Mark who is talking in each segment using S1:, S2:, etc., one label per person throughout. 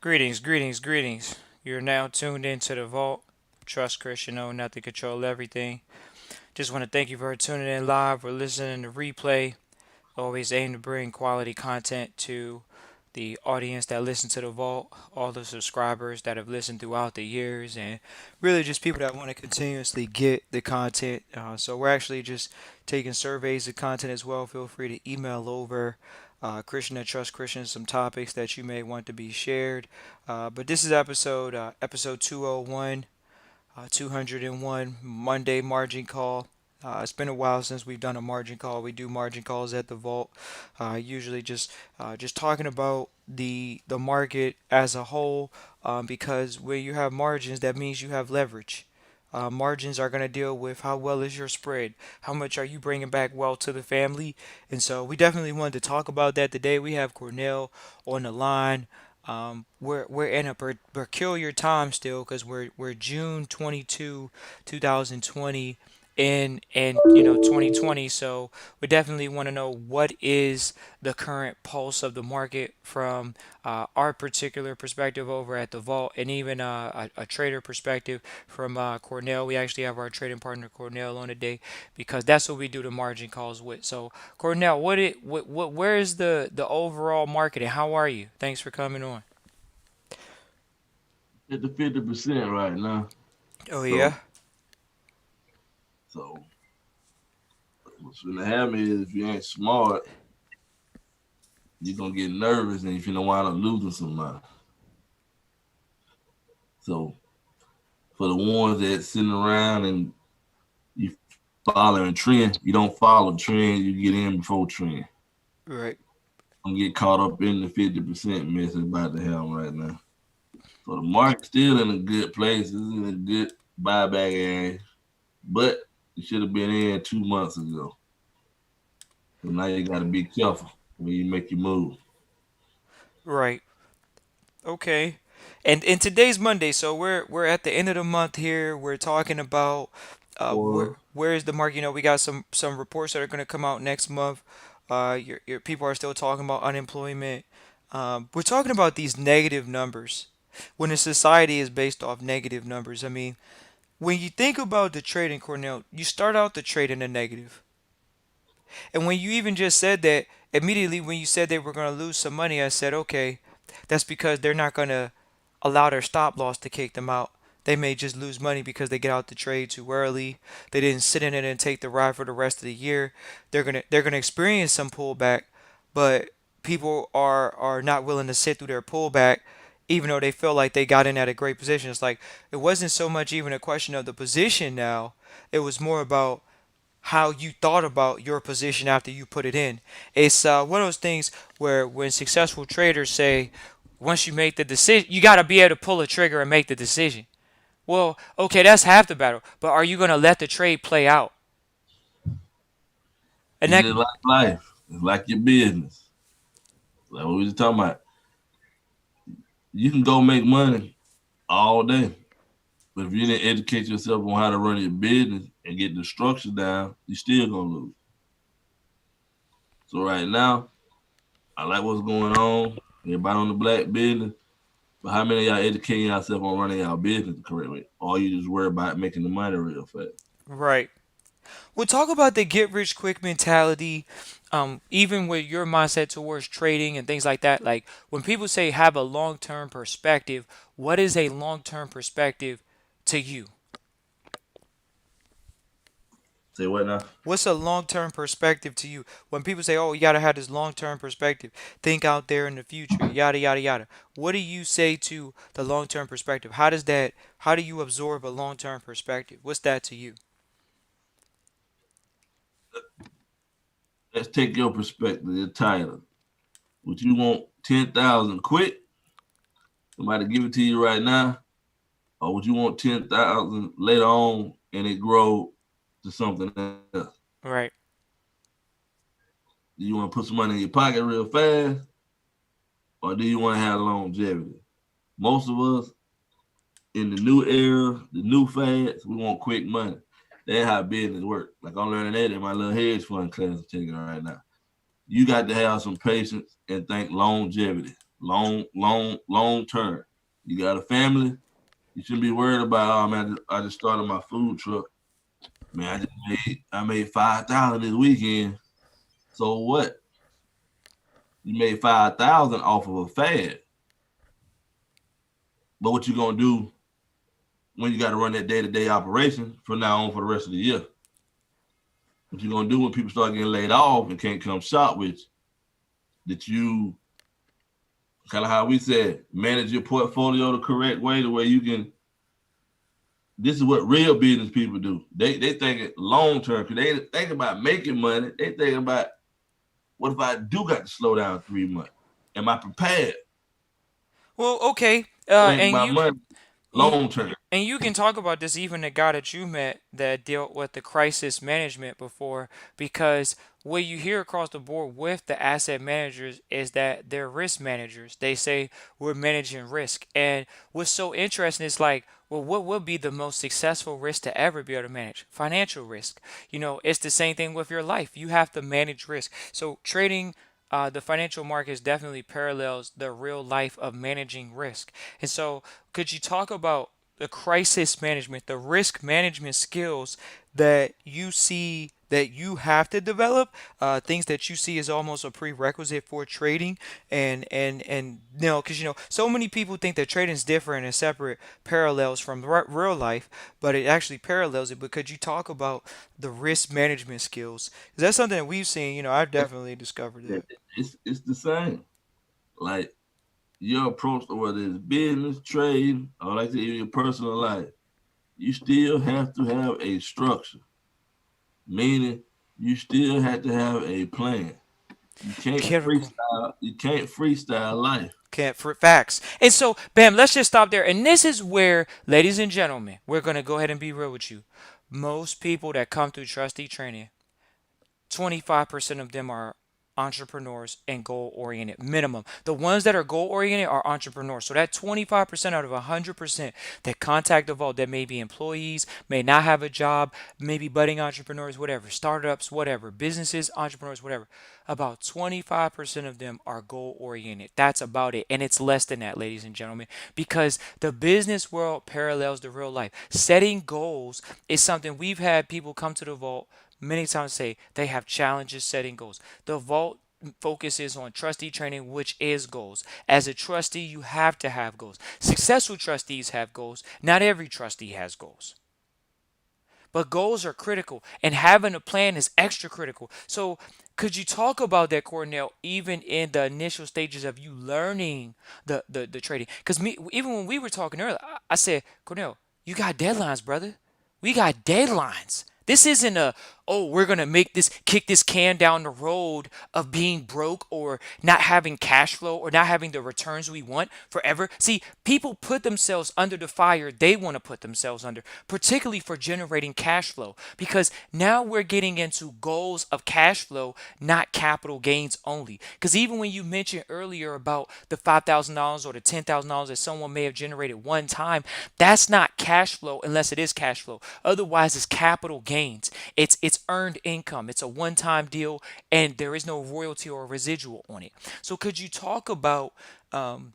S1: Greetings, greetings, greetings. You're now tuned into the Vault. Trust Christian, know not to control everything. Just want to thank you for tuning in live or listening to replay. Always aim to bring quality content to the audience that listen to the Vault, all the subscribers that have listened throughout the years, and really just people that want to continuously get the content. So we're actually just taking surveys of content as well. Feel free to email over Christian and Trust Christian some topics that you may want to be shared. But this is episode 201. 201 Monday margin call. It's been a while since we've done a margin call. We do margin calls at the vault. Usually just talking about the market as a whole, because when you have margins, that means you have leverage. Margins are going to deal with how well is your spread, how much are you bringing back wealth to the family, and so we definitely wanted to talk about that today. We have Cornell on the line. We're in a peculiar time still because we're June 22, 2020 and 2020. So we definitely want to know what is the current pulse of the market from our particular perspective over at the vault, and even a trader perspective from Cornell. We actually have our trading partner Cornell on today because that's what we do the margin calls with. So Cornell, where is the overall market and how are you? Thanks for coming on.
S2: At the 50% right now.
S1: Oh
S2: So
S1: yeah.
S2: so what's gonna happen is if you ain't smart, you're gonna get nervous and you're gonna wind up losing some money. So for the ones that sitting around and you following trend, you don't follow trend, you get in before trend.
S1: Right.
S2: Don't get caught up in the 50% mess that's about to happen right now. So the market's still in a good place, it's in a good buyback area. But you should have been in 2 months ago. So now you gotta be careful when you make your move.
S1: Right. Okay. And today's Monday, so we're at the end of the month here. We're talking about
S2: Or
S1: where is the market? We got some reports that are going to come out next month. Your people are still talking about unemployment. We're talking about these negative numbers. When a society is based off negative numbers, I mean, when you think about the trade in Cornell, you start out the trade in a negative. And when you even just said that, immediately when you said they were going to lose some money, I said, okay, that's because they're not going to allow their stop loss to kick them out. They may just lose money because they get out the trade too early. They didn't sit in it and take the ride for the rest of the year. They're gonna experience some pullback, but people are not willing to sit through their pullback, even though they feel like they got in at a great position. It's like it wasn't so much even a question of the position now. It was more about how you thought about your position after you put it in. It's one of those things where when successful traders say, once you make the decision, you got to be able to pull a trigger and make the decision. Well, okay, that's half the battle, but are you going to let the trade play out? And
S2: it's
S1: that,
S2: just like life. It's like your business. Like what we was talking about. You can go make money all day. But if you didn't educate yourself on how to run your business and get the structure down, you still gonna lose. So right now, I like what's going on. Everybody on the black business. But how many of y'all educating yourself on running y'all business the correct way? Or you just worry about making the money real fast?
S1: right. We'll talk about the get rich quick mentality, even with your mindset towards trading and things like that. Like when people say have a long term perspective, what is a long term perspective to you?
S2: Say what now?
S1: What's a long term perspective to you? When people say, oh, you got to have this long term perspective, think out there in the future, yada, yada, yada. What do you say to the long term perspective? How do you absorb a long term perspective? What's that to you?
S2: Let's take your perspective, your title. Would you want 10,000 quick? Somebody give it to you right now? Or would you want 10,000 later on and it grow to something else?
S1: Right,
S2: Do you want to put some money in your pocket real fast? Or do you want to have longevity? Most of us in the new era, the new fads, we want quick money. That's how business work. Like I'm learning that in my little hedge fund class I'm taking right now. You got to have some patience and think longevity. long term. You got a family, you shouldn't be worried about, oh man, I just started my food truck. Man, I made 5,000 this weekend. So what? You made 5,000 off of a fad. But what you gonna do when you got to run that day to day operation from now on for the rest of the year? What you gonna do when people start getting laid off and can't come shop with you? That you kind of how we said manage your portfolio the correct way, the way you can. This is what real business people do. They think long term because they think about making money. They think about what if I do got to slow down 3 months? Am I prepared?
S1: Well, okay.
S2: Think
S1: And
S2: about money
S1: you
S2: long term.
S1: and you can talk about this, even the guy that you met that dealt with the crisis management before, because what you hear across the board with the asset managers is that they're risk managers. They say we're managing risk. And what's so interesting is like, well, what would be the most successful risk to ever be able to manage? Financial risk. It's the same thing with your life. You have to manage risk. So trading the financial markets definitely parallels the real life of managing risk. And so, could you talk about the crisis management, the risk management skills that you see that you have to develop, things that you see as almost a prerequisite for trading, and because so many people think that trading is different and separate parallels from real life, but it actually parallels it. But could you talk about the risk management skills? Is that something that we've seen? I've definitely discovered that.
S2: It's the same. Like your approach to whether it's business, trade, or like I said, even your personal life, you still have to have a structure. Meaning, you still have to have a plan. You can't
S1: Critical.
S2: freestyle. You can't freestyle life.
S1: Can't for facts. And so, bam, let's just stop there. And this is where, ladies and gentlemen, we're gonna go ahead and be real with you. Most people that come through trustee training, 25% of them are entrepreneurs and goal oriented minimum. The ones that are goal oriented are entrepreneurs. So that 25% out of 100% that contact the vault, that may be employees, may not have a job, maybe budding entrepreneurs, whatever, startups, whatever, businesses, entrepreneurs, whatever. About 25% of them are goal oriented. That's about it. And it's less than that, ladies and gentlemen, because the business world parallels the real life. Setting goals is something we've had people come to the vault many times say they have challenges setting goals. The vault focuses on trustee training, which is goals. As a trustee, you have to have goals. Successful trustees have goals. Not every trustee has goals. But goals are critical, and having a plan is extra critical. So, could you talk about that, Cornell, even in the initial stages of you learning the trading? Because me, even when we were talking earlier, I said, Cornell, you got deadlines, brother. We got deadlines. This isn't a, oh, we're going to kick this can down the road of being broke or not having cash flow or not having the returns we want forever. See, people put themselves under the fire they want to put themselves under, particularly for generating cash flow, because now we're getting into goals of cash flow, not capital gains only. Because even when you mentioned earlier about the $5,000 or the $10,000 that someone may have generated one time, that's not cash flow unless it is cash flow. Otherwise, it's capital gains. It's earned income. It's a one-time deal, and there is no royalty or residual on it. So, could you talk about um,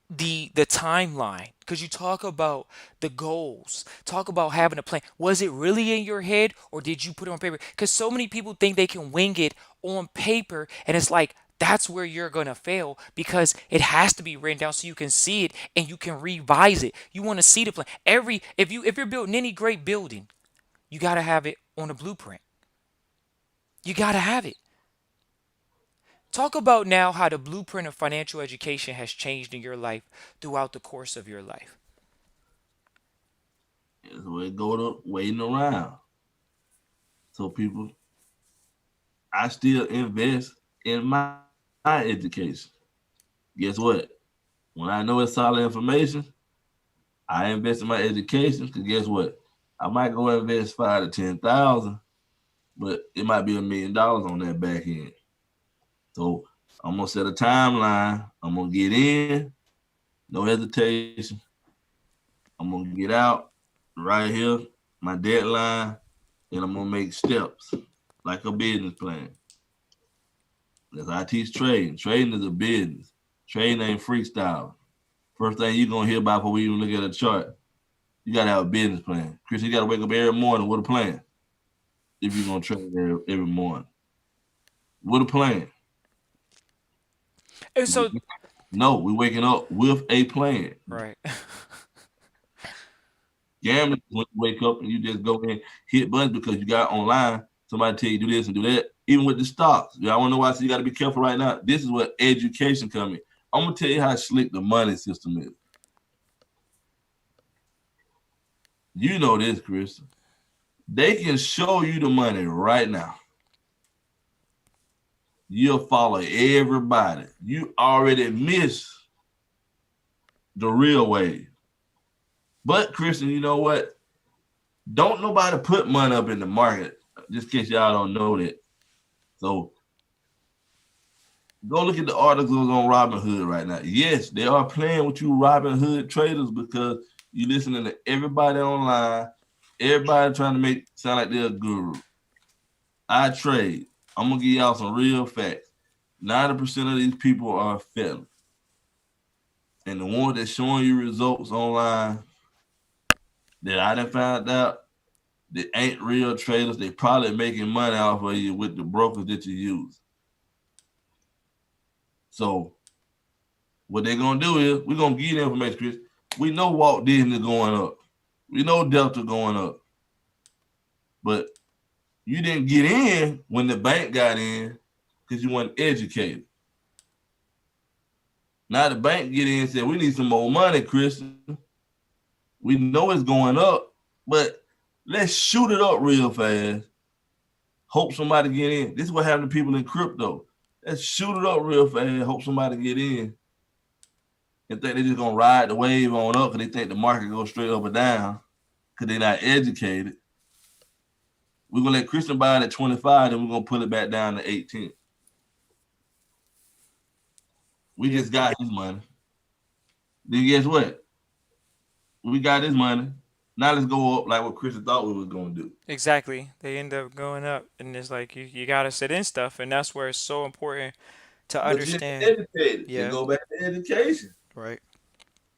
S1: the timeline? Could you talk about the goals? Talk about having a plan. Was it really in your head, or did you put it on paper? Because so many people think they can wing it on paper, and it's like that's where you're gonna fail because it has to be written down so you can see it and you can revise it. You want to see the plan. If you're building any great building, you gotta have it on a blueprint. You gotta have it. Talk about now how the blueprint of financial education has changed in your life throughout the course of your life.
S2: That's where it go to waiting around. So people, I still invest in my education. Guess what? When I know it's solid information, I invest in my education. Cause guess what? I might go invest 5 to 10,000, but it might be $1 million on that back end. So I'm gonna set a timeline. I'm gonna get in, no hesitation. I'm gonna get out right here, my deadline, and I'm gonna make steps like a business plan. As I teach trading, trading is a business. Trading ain't freestyle. First thing you gonna hear about before we even look at a chart, you gotta have a business plan. Chris, you gotta wake up every morning with a plan. If you're gonna trade every morning, with a plan.
S1: And so,
S2: No, we waking up with a plan.
S1: right.
S2: Gambling when you wake up and you just go in hit buttons because you got online. Somebody tell you do this and do that. Even with the stocks, y'all want to know why? So you got to be careful right now. This is what education coming. I'm gonna tell you how slick the money system is. You know this, Chris. They can show you the money right now. You'll follow everybody. You already miss the real way. But Christian, you know what? Don't nobody put money up in the market. Just in case y'all don't know that. So go look at the articles on Robinhood right now. Yes, they are playing with you Robinhood traders because you listening to everybody online, everybody trying to make sound like they're a guru. I trade. I'm gonna give y'all some real facts. 90% of these people are felons. And the ones that's showing you results online that I done found out that ain't real traders, they probably making money off of you with the brokers that you use. So what they're gonna do is we're gonna give you the information, Chris. We know Walt Disney going up. We know Delta going up. But you didn't get in when the bank got in because you weren't educated. Now the bank get in and said, we need some more money, Christian. We know it's going up, but let's shoot it up real fast. Hope somebody get in. This is what happened to people in crypto. Let's shoot it up real fast. Hope somebody get in. And think they're just gonna ride the wave on up because they think the market goes straight up or down because they're not educated. We're gonna let Christian buy it at 25, then we're gonna pull it back down to 18. We
S1: Yep.
S2: just got his money. Then guess what? We got his money. Now let's go up like what Christian thought we was gonna do.
S1: Exactly. They end up going up, and it's like you gotta sit in stuff, and that's where it's so important to
S2: But you
S1: understand.
S2: ain't educated. They
S1: Yeah.
S2: go back to education.
S1: Right.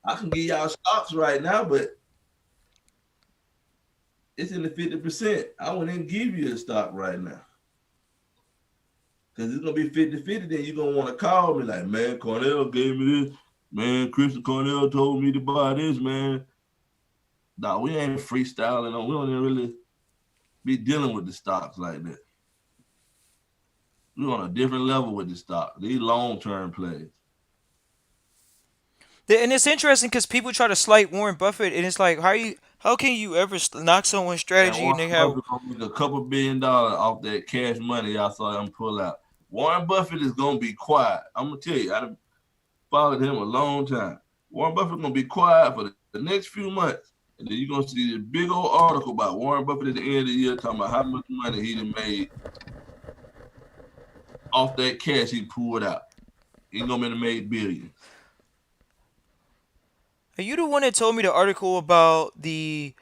S2: I can give y'all stocks right now, but it's in the 50%. I wouldn't give you a stock right now. Because it's gonna be 50-50, then you're gonna want to call me like, man, Cornell gave me this. Man, Christian Cornell told me to buy this, man. Nah, we ain't freestyling on. We don't even really be dealing with the stocks like that. We're on a different level with the stock. These long term plays.
S1: And it's interesting because people try to slight Warren Buffett, and it's like, how can you ever knock someone's
S2: And
S1: strategy
S2: Warren
S1: and they have
S2: Buffett gonna make a couple $1 billion off that cash money y'all saw him pull out. Warren Buffett is gonna be quiet. I'm gonna tell you, I done followed him a long time. Warren Buffett gonna be quiet for the next few months. And then you're gonna see this big old article about Warren Buffett at the end of the year talking about how much money he done made off that cash he pulled out. He's gonna be made billions.
S1: Are you the one that told me the article about the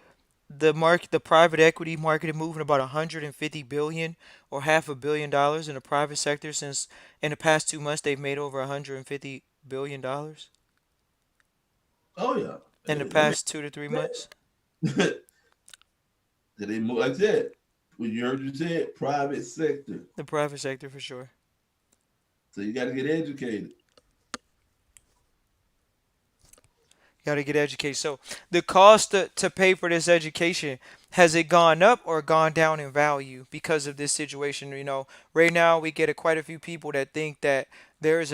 S1: private equity market moving about 150 billion or $500 million in the private sector since in the past 2 months they've made over 150 billion dollars
S2: Oh yeah.
S1: in the
S2: They
S1: past 2 to 3 months?
S2: made they move like that. What you heard you said, private sector.
S1: The private sector for sure.
S2: So you gotta get educated.
S1: Got to get educated. So the cost to pay for this education, has it gone up or gone down in value because of this situation? Right now we get quite a few people that think that there's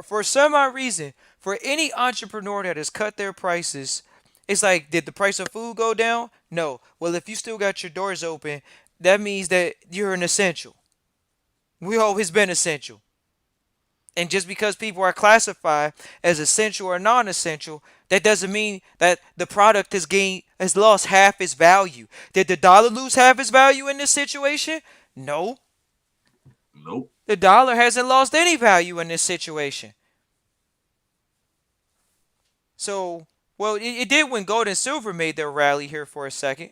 S1: for some odd reason, for any entrepreneur that has cut their prices, it's like, did the price of food go down? No. Well, if you still got your doors open, that means that you're an essential. We always been essential. And just because people are classified as essential or non-essential, that doesn't mean that the product has lost half its value. Did the dollar lose half its value in this situation? No.
S2: Nope.
S1: The dollar hasn't lost any value in this situation. So, well, it did when gold and silver made their rally here for a second.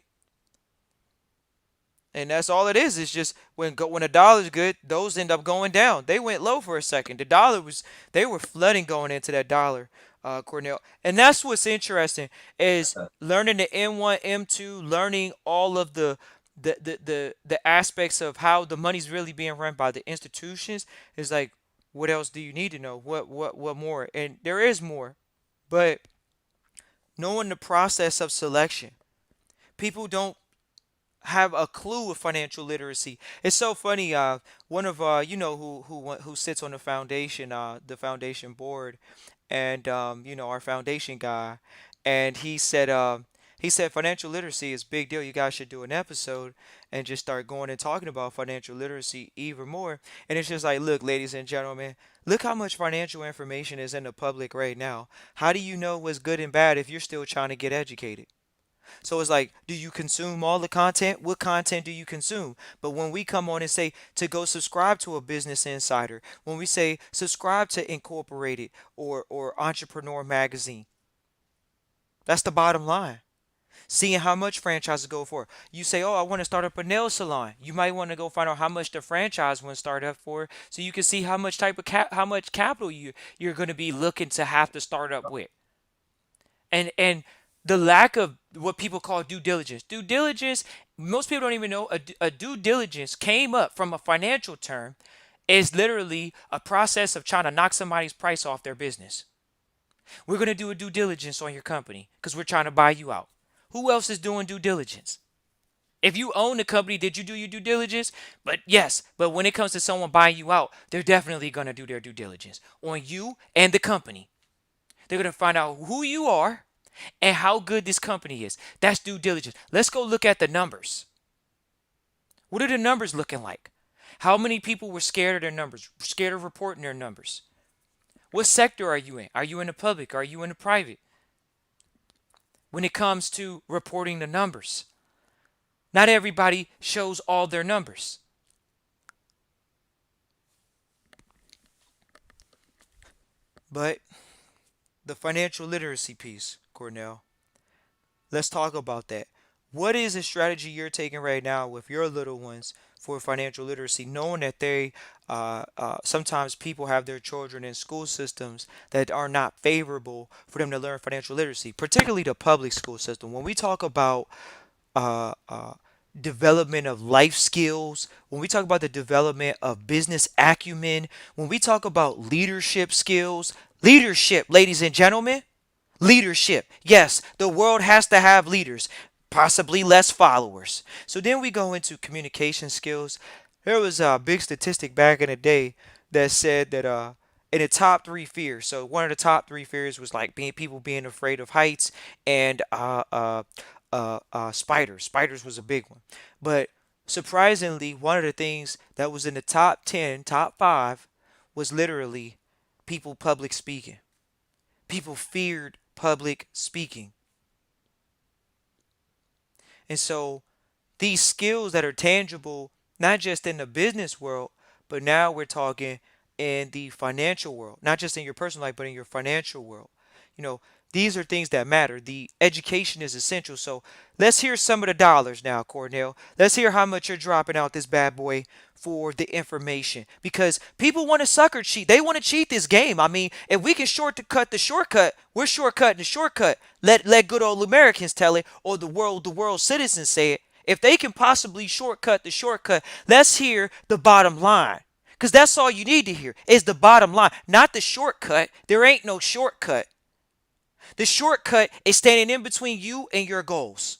S1: And that's all it is. It's just when the dollar's good, those end up going down. They went low for a second. The dollar was they were flooding going into that dollar, Cornell. And that's what's interesting is learning the M1, M2, learning all of the aspects of how the money's really being run by the institutions is like, what else do you need to know? What more? And there is more, but knowing the process of selection. People don't have a clue of financial literacy. It's so funny. One of who sits on the foundation board, and our foundation guy, and he said financial literacy is a big deal. You guys should do an episode and just start going and talking about financial literacy even more. And it's just like, look, ladies and gentlemen, look how much financial information is in the public right now. How do you know what's good and bad if you're still trying to get educated? So it's like, do you consume all the content? What content do you consume? But when we come on and say to go subscribe to a Business Insider, when we say subscribe to Incorporated or Entrepreneur Magazine, that's the bottom line. Seeing how much franchises go for. You say, oh, I want to start up a nail salon. You might want to go find out how much the franchise want to start up for, so you can see how much how much capital you're going to be looking to have to start up with. And the lack of what people call due diligence. Due diligence, most people don't even know a due diligence came up from a financial term is literally a process of trying to knock somebody's price off their business. We're going to do a due diligence on your company because we're trying to buy you out. Who else is doing due diligence? If you own the company, did you do your due diligence? But yes, but when it comes to someone buying you out, they're definitely going to do their due diligence on you and the company. They're going to find out who you are and how good this company is. That's due diligence. Let's go look at the numbers. What are the numbers looking like? How many people were scared of their numbers, scared of reporting their numbers? What sector are you in? Are you in the public? Are you in the private? When it comes to reporting the numbers, not everybody shows all their numbers. But the financial literacy piece, Cornell, let's talk about that. What is a strategy you're taking right now with your little ones for financial literacy, knowing that sometimes people have their children in school systems that are not favorable for them to learn financial literacy, particularly the public school system? When we talk about uh, uh, development of life skills, when we talk about the development of business acumen, when we talk about leadership skills, leadership, ladies and gentlemen, leadership. Yes, the world has to have leaders, possibly less followers. So then we go into communication skills. There was a big statistic back in the day that said that in the top three fears. So one of the top three fears was like being afraid of heights and spiders. Spiders was a big one, but surprisingly, one of the things that was in the top 10, top five, was literally people public speaking. People feared public speaking. And so these skills that are tangible, not just in the business world, but now we're talking in the financial world, not just in your personal life, but in your financial world. You know, these are things that matter. The education is essential. So let's hear some of the dollars now, Cornell. Let's hear how much you're dropping out this bad boy for the information, because people want to sucker cheat. They want to cheat this game. I mean, if we can shortcut the shortcut, we're shortcutting the shortcut. Let good old Americans tell it, or the world citizens say it. If they can possibly shortcut the shortcut, let's hear the bottom line. Because that's all you need to hear is the bottom line, not the shortcut. There ain't no shortcut. The shortcut is standing in between you and your goals.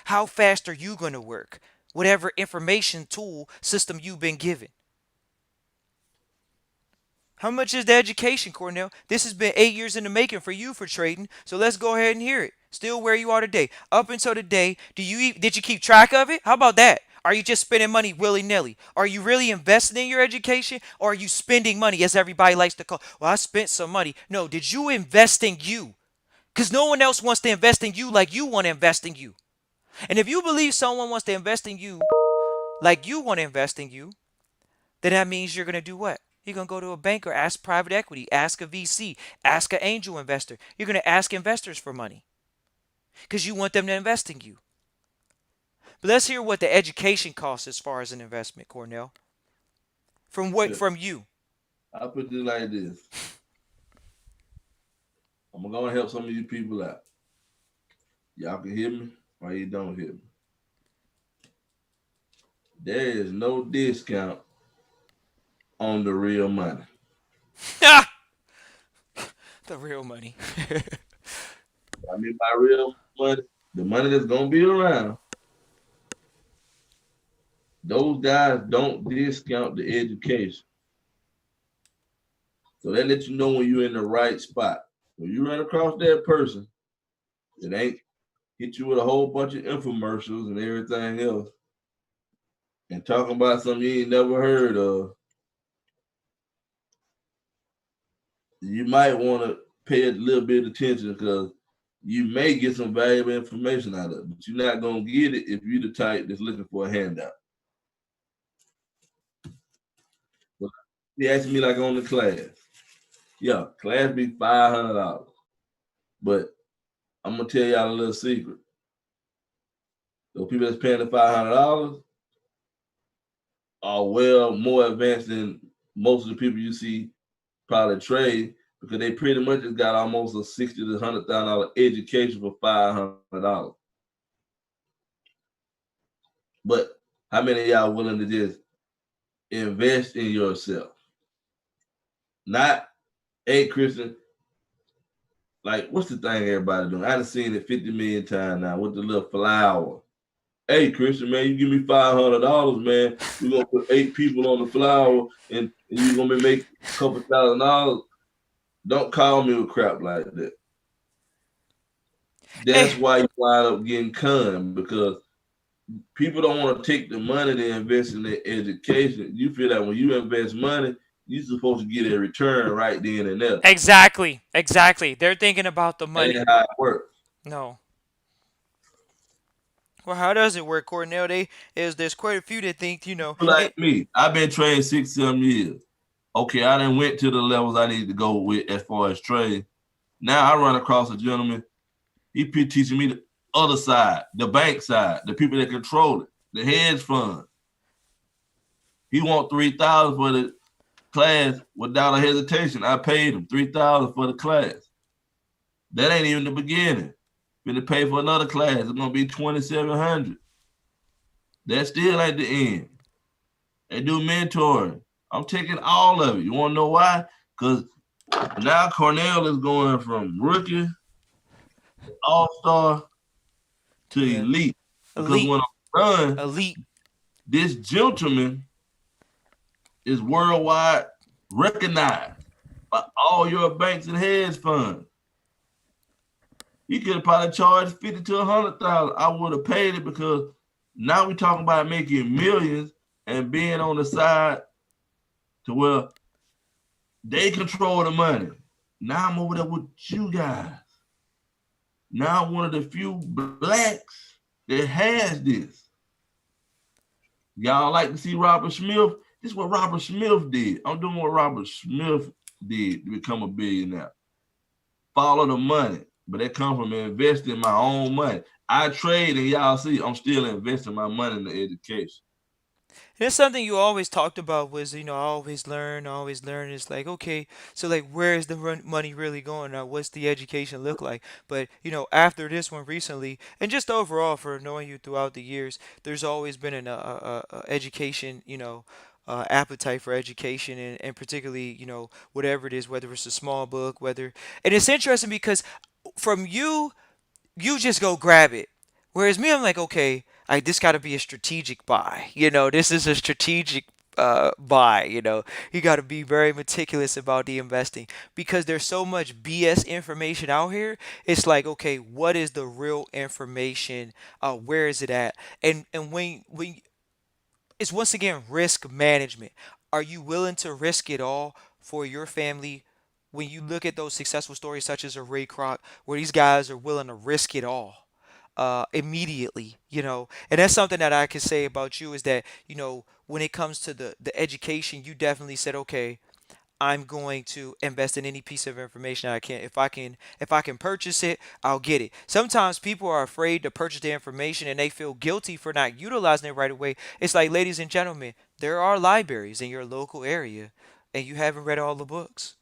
S1: How fast are you going to work? Whatever information tool system you've been given. How much is the education, Cornell? This has been 8 years in the making for you for trading. So let's go ahead and hear it. Still where you are today. Up until today, did you keep track of it? How about that? Are you just spending money willy-nilly? Are you really investing in your education, or are you spending money, as everybody likes to call? Well, I spent some money. No, did you invest in you? Because no one else wants to invest in you like you want to invest in you. And if you believe someone wants to invest in you like you want to invest in you, then that means you're going to do what? You're going to go to a banker, ask private equity, ask a VC, ask an angel investor. You're going to ask investors for money because you want them to invest in you. But let's hear what the education costs as far as an investment, Cornell. From what
S2: Yeah.
S1: from you?
S2: I put this like this. I'm gonna help some of you people out. Y'all can hear me or you don't hear me. There is no discount on the real money.
S1: The real money.
S2: I mean by real money, the money that's gonna be around. Those guys don't discount the education. So that lets you know when you're in the right spot. When you run across that person, it ain't hit you with a whole bunch of infomercials and everything else and talking about something you ain't never heard of, you might want to pay a little bit of attention because you may get some valuable information out of it, but you're not going to get it if you're the type that's looking for a handout. So he asked me like on the class. Yeah, class be $500. But I'm gonna tell y'all a little secret. Those people that's paying the $500 are well more advanced than most of the people you see probably trade because they pretty much just got almost a $60,000 to $100,000 education for $500. But how many of y'all willing to just invest in yourself? Not, hey, Christian, like, what's the thing everybody doing? I done seen it 50 million times now with the little flower. Hey, Christian, man, you give me $500, man. We're going to put 8 people on the flower and you're going to make a couple $1,000. Don't call me with crap like that. That's
S1: Hey,
S2: why you wind up getting conned because people don't want to take the money to invest in their education. You feel that when you invest money, you're supposed to get a return right then and there.
S1: exactly, exactly. They're thinking about the
S2: That
S1: money.
S2: ain't how it works.
S1: No. Well, how does it work, Cornell? There's quite a few that think
S2: People like
S1: it.
S2: me, I've been trading 6, 7 years. Okay, I didn't went to the levels I need to go with as far as trade. Now I run across a gentleman. He be teaching me the other side, the bank side, the people that control it, the hedge fund. He want 3,000 for the class without a hesitation. I paid him 3,000 for the class. That ain't even the beginning. Gonna pay for another class. It's gonna be 2,700. That still ain't the end. They do mentoring. I'm taking all of it. You want to know why? Because now Cornell is going from rookie, all star to
S1: Yeah,
S2: elite. Because
S1: elite,
S2: when I'm done,
S1: elite.
S2: this gentleman is worldwide recognized by all your banks and hedge funds. He could have probably charged 50 to 100,000. I would have paid it because now we're talking about making millions and being on the side to where they control the money. Now I'm over there with you guys. Now I'm one of the few blacks that has this. Y'all like to see Robert Smith? This is what Robert Smith did. I'm doing what Robert Smith did to become a billionaire. Follow the money, but that comes from investing my own money. I trade, and y'all see, I'm still investing my money in the education.
S1: And it's something you always talked about was, I always learn. It's like, okay, so like, where is the money really going now? What's the education look like? But, after this one recently, and just overall for knowing you throughout the years, there's always been an education, appetite for education and particularly, whatever it is, whether it's a small book, and it's interesting because from you just go grab it. Whereas me, I'm like, okay, this got to be a strategic buy. This is a strategic buy. You got to be very meticulous about the investing because there's so much BS information out here. It's like, okay, what is the real information? Where is it at? And when it's once again risk management. Are you willing to risk it all for your family? When you look at those successful stories such as a Ray Kroc, where these guys are willing to risk it all immediately, and that's something that I can say about you is that when it comes to the education, you definitely said, okay, I'm going to invest in any piece of information I can. If I can purchase it, I'll get it. Sometimes people are afraid to purchase the information and they feel guilty for not utilizing it right away. It's like, ladies and gentlemen, there are libraries in your local area and you haven't read all the books.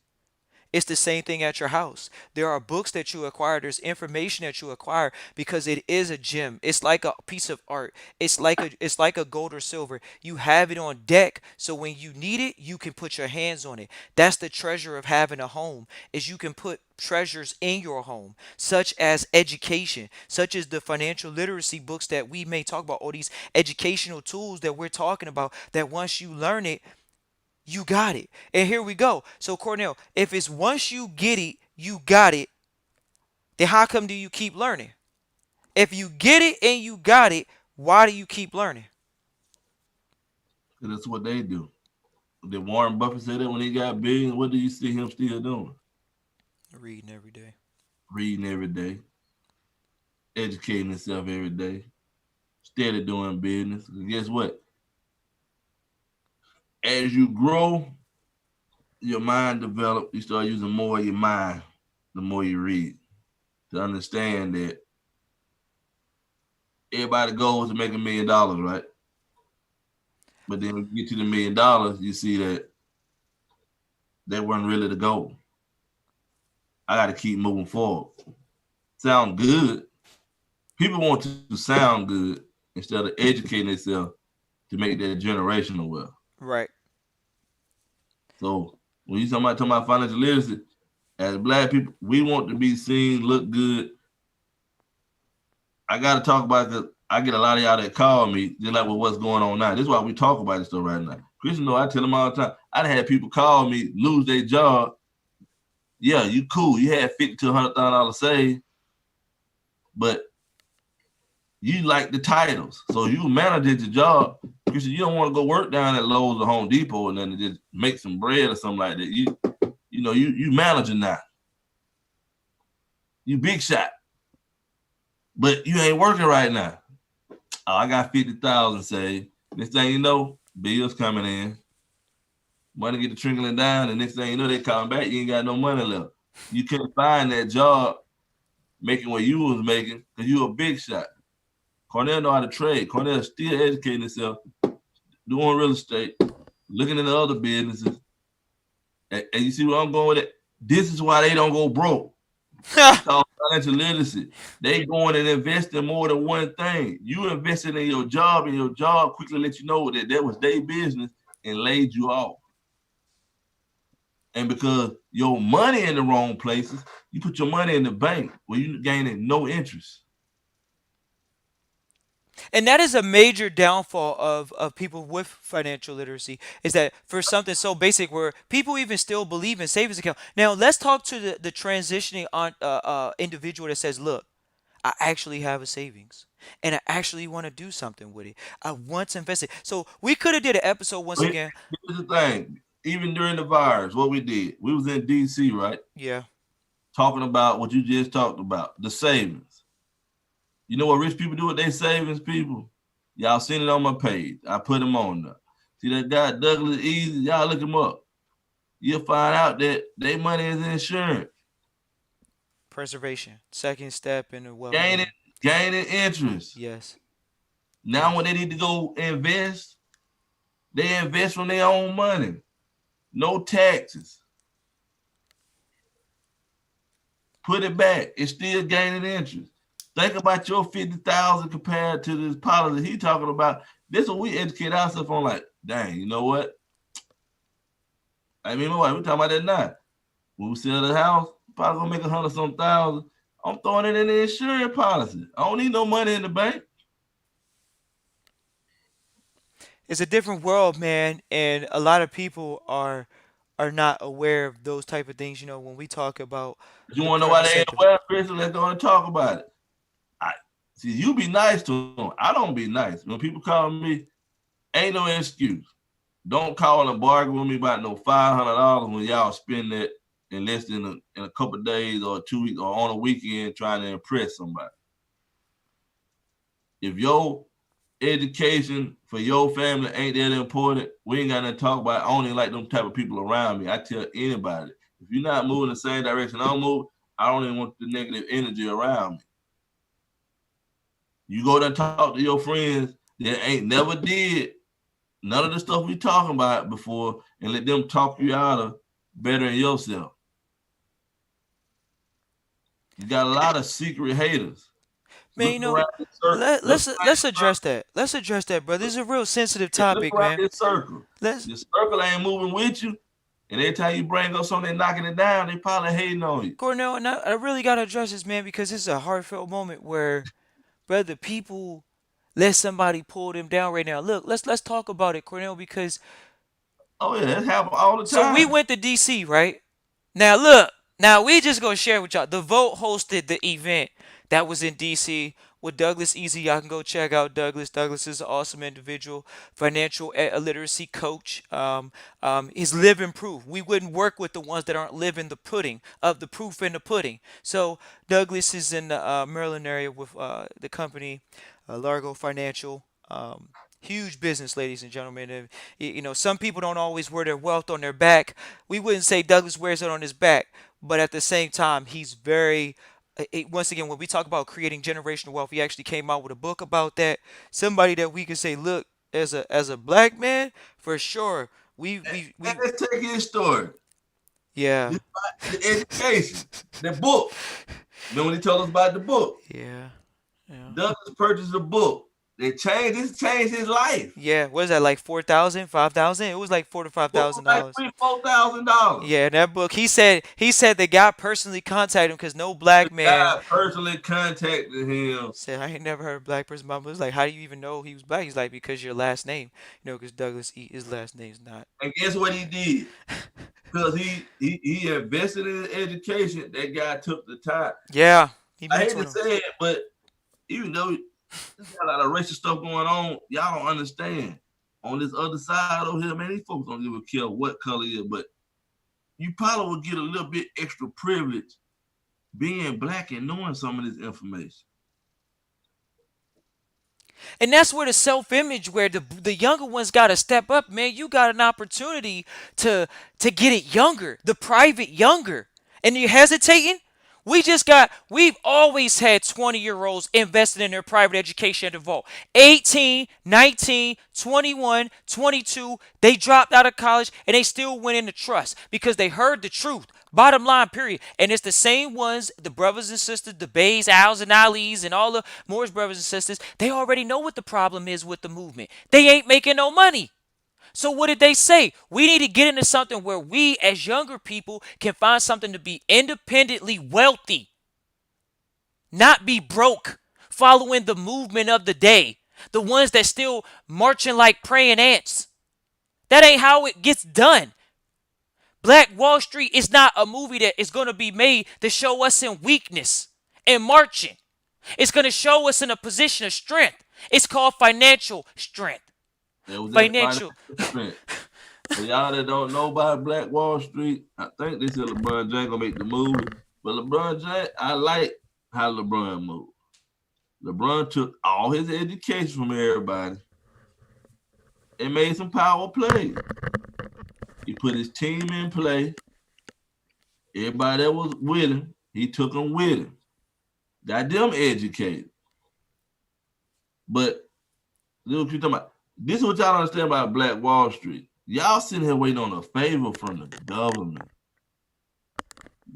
S1: It's the same thing at your house. There are books that you acquire, there's information that you acquire because it is a gem. It's like a piece of art. It's like a gold or silver. You have it on deck so when you need it, you can put your hands on it. That's the treasure of having a home is you can put treasures in your home such as education, such as the financial literacy books that we may talk about, all these educational tools that we're talking about that once you learn it, you got it. And here we go. So Cornell, if it's once you get it, you got it, then how come do you keep learning? If you get it and you got it, why do you keep learning?
S2: And that's what they do. Did Warren Buffett say that when he got billions? What do you see him still doing?
S1: Reading every day.
S2: Reading every day, educating himself every day, steady doing business. And guess what? As you grow, your mind develop. You start using more of your mind the more you read to understand that everybody goes to make $1 million, right? But then when you get to the $1 million, you see that that wasn't really the goal. I got to keep moving forward. Sound good. People want to sound good instead of educating themselves to make that generational wealth.
S1: Right.
S2: So when you talking about financial literacy, as black people, we want to be seen, look good. I got to talk about because I get a lot of y'all that call me just like with what's going on now. This is why we talk about this stuff right now. Christian, know I tell them all the time. I done had people call me, lose their job. Yeah, you cool. You had $50,000 to $100,000 saved, but you like the titles. So you manage your job. Christian, you don't want to go work down at Lowe's or Home Depot and then just make some bread or something like that. You managing now. You big shot, but you ain't working right now. Oh, I got 50,000 saved. Next thing you know, bills coming in, money get to trickling down, and next thing you know, they coming back. You ain't got no money left. You couldn't find that job making what you was making because you a big shot. Cornell know how to trade. Cornell still educating himself, doing real estate, looking into other businesses. And you see where I'm going with it? This is why they don't go broke. It's called financial literacy. They going and invest in more than one thing. You invested in your job, and your job quickly let you know that was their business and laid you off. And because your money in the wrong places, you put your money in the bank where you gaining no interest.
S1: And that is a major downfall of people with financial literacy is that for something so basic where people even still believe in savings account. Now let's talk to the transitioning on individual that says, look, I actually have a savings and I actually want to do something with it. I want to invest it. So we could have did an episode once
S2: But
S1: again.
S2: here's the thing. Even during the virus, what we did, we was in DC, right?
S1: Yeah.
S2: Talking about what you just talked about, the savings. You know what rich people do with their savings, people? Y'all seen it on my page. I put them on there. See that guy Douglas Easy? Y'all look him up. You'll find out that their money is insurance.
S1: Preservation. Second step in the wealth
S2: Gaining,
S1: building.
S2: gaining interest.
S1: Yes.
S2: Now when
S1: Yes.
S2: they need to go invest, they invest from their own money. No taxes. Put it back. It's still gaining interest. Think about your 50,000 compared to this policy he talking about. This is what we educate ourselves on. Like, dang, you know what? I mean, what we talking about that now? When we sell the house, probably gonna make 100 some thousand. I'm throwing it in the insurance policy. I don't need no money in the bank.
S1: It's a different world, man, and a lot of people are not aware of those type of things. When we talk about
S2: You
S1: the
S2: want to know why
S1: private
S2: they ain't
S1: sector.
S2: aware, Chris? Let's go and talk about it. I see you be nice to them. I don't be nice. When people call me, ain't no excuse. Don't call and bargain with me about no $500 when y'all spend that in less than in a couple of days or 2 weeks or on a weekend trying to impress somebody. If your education for your family ain't that important, we ain't got nothing to talk about. I don't even like them type of people around me. I tell anybody, if you're not moving the same direction I'm moving, I don't even want the negative energy around me. You go there and talk to your friends that ain't never did none of the stuff we talking about before and let them talk you out of bettering yourself. You got a lot of secret haters.
S1: Man,
S2: Look around your circle.
S1: let's address that. Let's address that, brother. This is a real sensitive
S2: Look
S1: topic,
S2: around
S1: man.
S2: your circle.
S1: Let's
S2: Your circle ain't moving with you. And every time you bring up something, they knocking it down, they probably hating on you.
S1: Cornell, and I really gotta address this, man, because this is a heartfelt moment where, brother, people let somebody pull them down right now. Look, let's talk about it, Cornell, because
S2: Oh yeah, that happen all the
S1: so we
S2: time.
S1: went to DC, right? Now look, now we just gonna share with y'all. The Vote hosted the event that was in DC with Douglas Easy. Y'all can go check out Douglas. Douglas is an awesome individual, financial literacy coach. He's living proof. We wouldn't work with the ones that aren't living the pudding of the proof in the pudding. So Douglas is in the Maryland area with the company Largo Financial. Huge business, ladies and gentlemen. And, some people don't always wear their wealth on their back. We wouldn't say Douglas wears it on his back, but at the same time, he's very. Once again, when we talk about creating generational wealth, he actually came out with a book about that. Somebody that we can say, look, as a black man, for sure,
S2: And let's take his story.
S1: yeah,
S2: The education, the book. Remember when he told us about the book?
S1: yeah, yeah.
S2: Douglas purchased a book. This changed his life.
S1: Yeah, what is that, like 4,000, 5,000? It was like four to five
S2: Book was
S1: thousand
S2: like
S1: dollars.
S2: $3,000, $4,000.
S1: Yeah, that book. He said the guy personally contacted him because no
S2: The
S1: black man
S2: guy personally contacted him.
S1: said, I ain't never heard a black person. Mama was like, how do you even know he was black? He's like, because your last name, because Douglas E. His last name's not.
S2: And guess what he did? Because he invested in his education. That guy took the time.
S1: Yeah, he
S2: I hate to
S1: mentored him.
S2: say it, but even though there's got a lot of racial stuff going on, y'all don't understand. On this other side over here, man, these folks don't give a care what color it is, but you probably will get a little bit extra privilege being black and knowing some of this information.
S1: And that's where the self-image, where the younger ones got to step up, man. You got an opportunity to get it younger, the private younger, and you're hesitating. We've always had 20-year-olds invested in their private education at the vault. 18, 19, 21, 22, they dropped out of college and they still went into trust because they heard the truth. Bottom line, period. And it's the same ones, the brothers and sisters, the Bays, Al's, and Ali's, and all the Moore's brothers and sisters, they already know what the problem is with the movement. They ain't making no money. So what did they say? We need to get into something where we as younger people can find something to be independently wealthy, not be broke, following the movement of the day. The ones that still marching like praying ants. That ain't how it gets done. Black Wall Street is not a movie that is going to be made to show us in weakness and marching. It's going to show us in a position of strength. It's called financial strength.
S2: It was that financial
S1: Financial.
S2: strength. For y'all that don't know about Black Wall Street, I think they said LeBron James gonna make the movie. But LeBron James, I like how LeBron moved. LeBron took all his education from everybody and made some power plays. He put his team in play. Everybody that was with him, he took them with him. Got them educated. But this is what you talking about. This is what y'all understand about Black Wall Street. Y'all sitting here waiting on a favor from the government.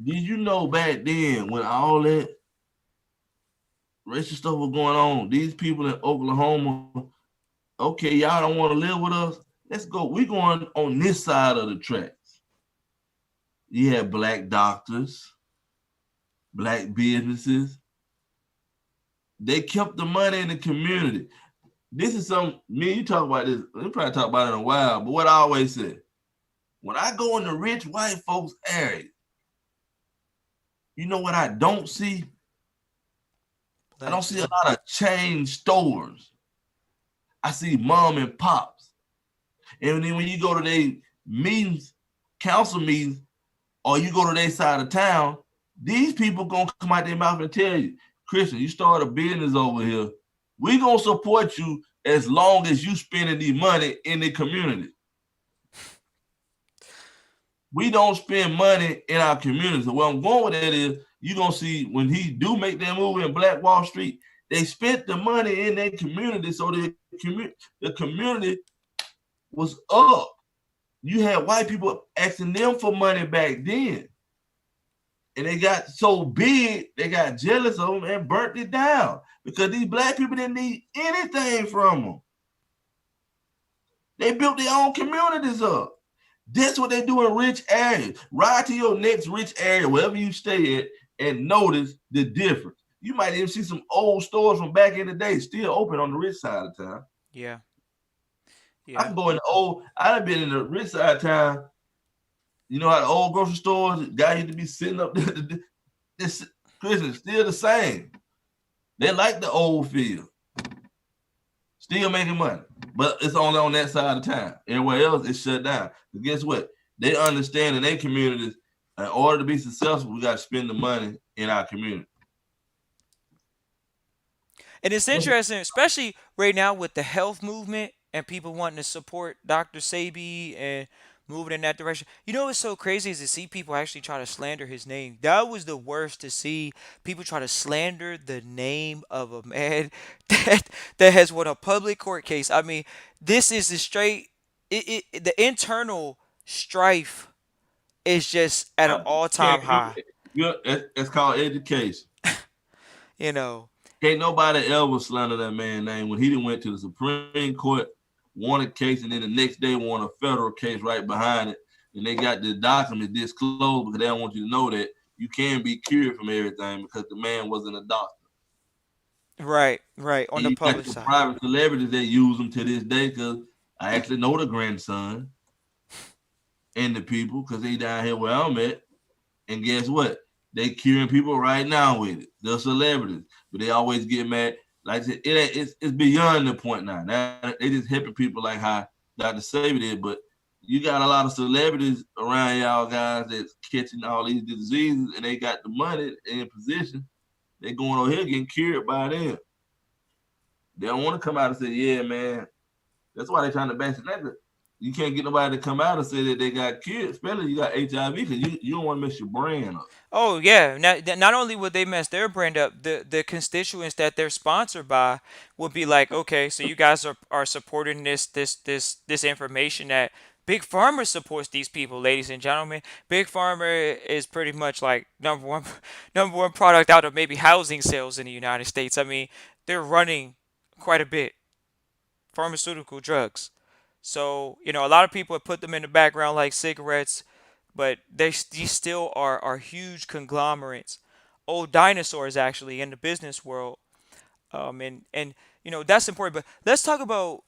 S2: Did you know back then when all that racial stuff was going on, these people in Oklahoma, okay, y'all don't want to live with us? Let's go. We going on this side of the tracks. You had black doctors, black businesses. They kept the money in the community. This is some, me and you talk about this, we'll probably talk about it in a while, but what I always say, when I go in the rich white folks area, you know what I don't see? I don't see a lot of chain stores. I see mom and pops. And then when you go to their meetings, council meetings, or you go to their side of town, these people gonna come out their mouth and tell you, Christian, you start a business over here. We gonna support you as long as you spending the money in the community. We don't spend money in our community. So where I'm going with that is you're gonna see when he do make that move in Black Wall Street, they spent the money in their community so the community was up. You had white people asking them for money back then. And they got so big, they got jealous of them and burnt it down because these black people didn't need anything from them. They built their own communities up. That's what they do in rich areas. Ride to your next rich area, wherever you stay at, and notice the difference. You might even see some old stores from back in the day still open on the rich side of town.
S1: Yeah.
S2: I
S1: Yeah.
S2: can go in the old, I've been in the rich side of town. You know how the old grocery stores, the guy used to be sitting up there. This Christian still the same. They like the old feel. Still making money. But it's only on that side of town. Everywhere else it's shut down. But guess what? They understand in their communities, in order to be successful, we got to spend the money in our community.
S1: And it's interesting, especially right now with the health movement and people wanting to support Dr. Sabi and moving in that direction. You know what's so crazy is to see people actually try to slander his name. That was the worst to see people try to slander the name of a man that has won a public court case. I mean, this is the straight the internal strife is just at an all-time
S2: Can't
S1: high,
S2: it's called education.
S1: you know.
S2: Can't nobody ever slander that man's name when he done went to the Supreme Court, won a case, and then the next day won a federal case right behind it. And they got the document disclosed because they don't want you to know that you can be cured from everything because the man wasn't a doctor.
S1: Right, right, on
S2: And
S1: the
S2: you got
S1: public
S2: your
S1: side.
S2: private celebrities that use them to this day because I actually know the grandson and the people because they down here where I'm at. And guess what? They curing people right now with it. They're celebrities, but they always get mad. Like I said, it's beyond the point now. Now they just helping people like how Dr. Sabi did, but you got a lot of celebrities around y'all guys that's catching all these diseases, and they got the money and position. They going over here getting cured by them. They don't want to come out and say, "Yeah, man." That's why they're trying to bash it. You can't get nobody to come out and say that they got kids, especially you got HIV, because you don't want to mess your brand up.
S1: Oh yeah. Not only would they mess their brand up, the constituents that they're sponsored by would be like, okay, so you guys are supporting this information that Big Pharma supports these people, ladies and gentlemen. Big Pharma is pretty much like number one number one product out of maybe housing sales in the United States. I mean, they're running quite a bit pharmaceutical drugs. So, a lot of people have put them in the background like cigarettes, but these still are huge conglomerates, old dinosaurs actually in the business world. And that's important. But let's talk about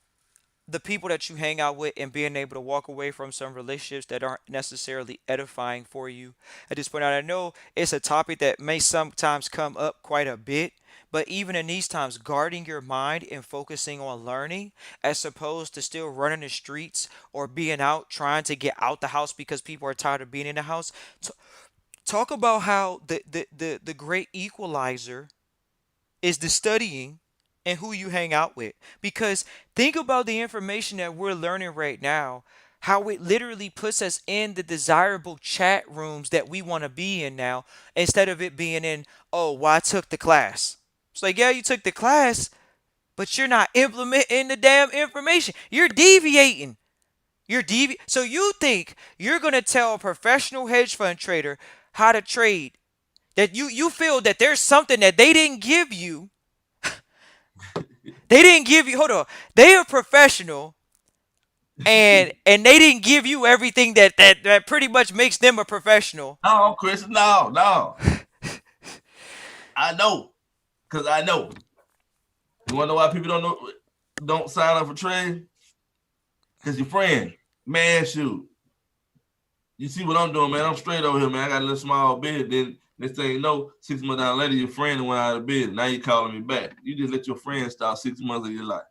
S1: the people that you hang out with and being able to walk away from some relationships that aren't necessarily edifying for you at this point. And I know it's a topic that may sometimes come up quite a bit, but even in these times, guarding your mind and focusing on learning as opposed to still running the streets or being out trying to get out the house because people are tired of being in the house. Talk about how the great equalizer is the studying and who you hang out with. Because think about the information that we're learning right now, how it literally puts us in the desirable chat rooms that we want to be in now, instead of it being in, oh, well, I took the class. It's like, yeah, you took the class, but you're not implementing the damn information. You're deviating. So you think you're gonna tell a professional hedge fund trader how to trade, that you feel that there's something that they didn't give you. They didn't give you. Hold on. They are professional, and they didn't give you everything that pretty much makes them a professional.
S2: No, Chris, no, no. I know, cause I know. You wanna know why people don't sign up for trade? Cause your friend, man, shoot. You see what I'm doing, man? I'm straight over here, man. I got a little small bid. Then next thing you know, 6 months down later, your friend went out of business. Now you calling me back. You just let your friend start 6 months of your life.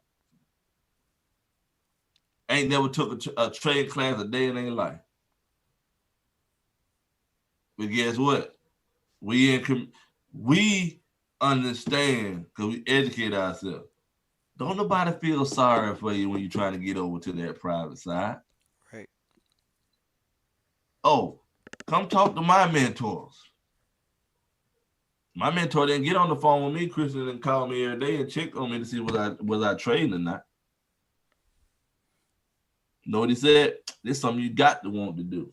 S2: Ain't never took a trade class a day in their life. But guess what? We in we understand because we educate ourselves. Don't nobody feel sorry for you when you're trying to get over to that private side.
S1: Right.
S2: Oh, come talk to my mentors. My mentor didn't get on the phone with me, Christian, and call me every day and check on me to see was I trading or not. You know what he said? This is something you got to want to do.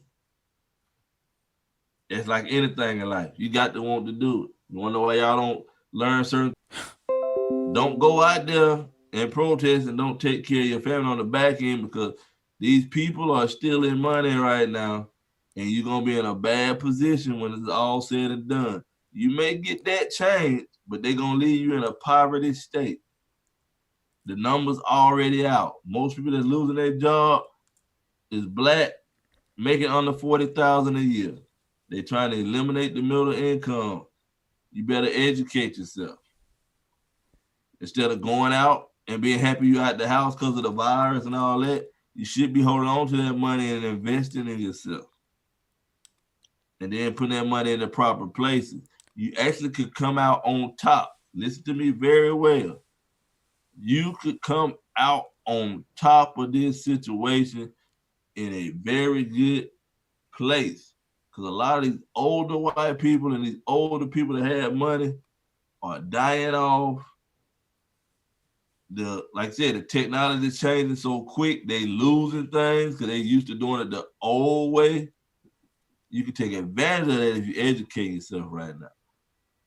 S2: It's like anything in life. You got to want to do it. You wanna know why y'all don't learn certain. Don't go out there and protest and don't take care of your family on the back end because these people are stealing money right now, and you're gonna be in a bad position when it's all said and done. You may get that change, but they're gonna leave you in a poverty state. The numbers already out. Most people that's losing their job is black, making under 40,000 a year. They trying to eliminate the middle income. You better educate yourself instead of going out and being happy you out the house because of the virus and all that. You should be holding on to that money and investing in yourself, and then putting that money in the proper places. You actually could come out on top. Listen to me very well. You could come out on top of this situation in a very good place. Because a lot of these older white people and these older people that have money are dying off. Like I said, the technology is changing so quick, they losing things because they used to doing it the old way. You can take advantage of that if you educate yourself right now.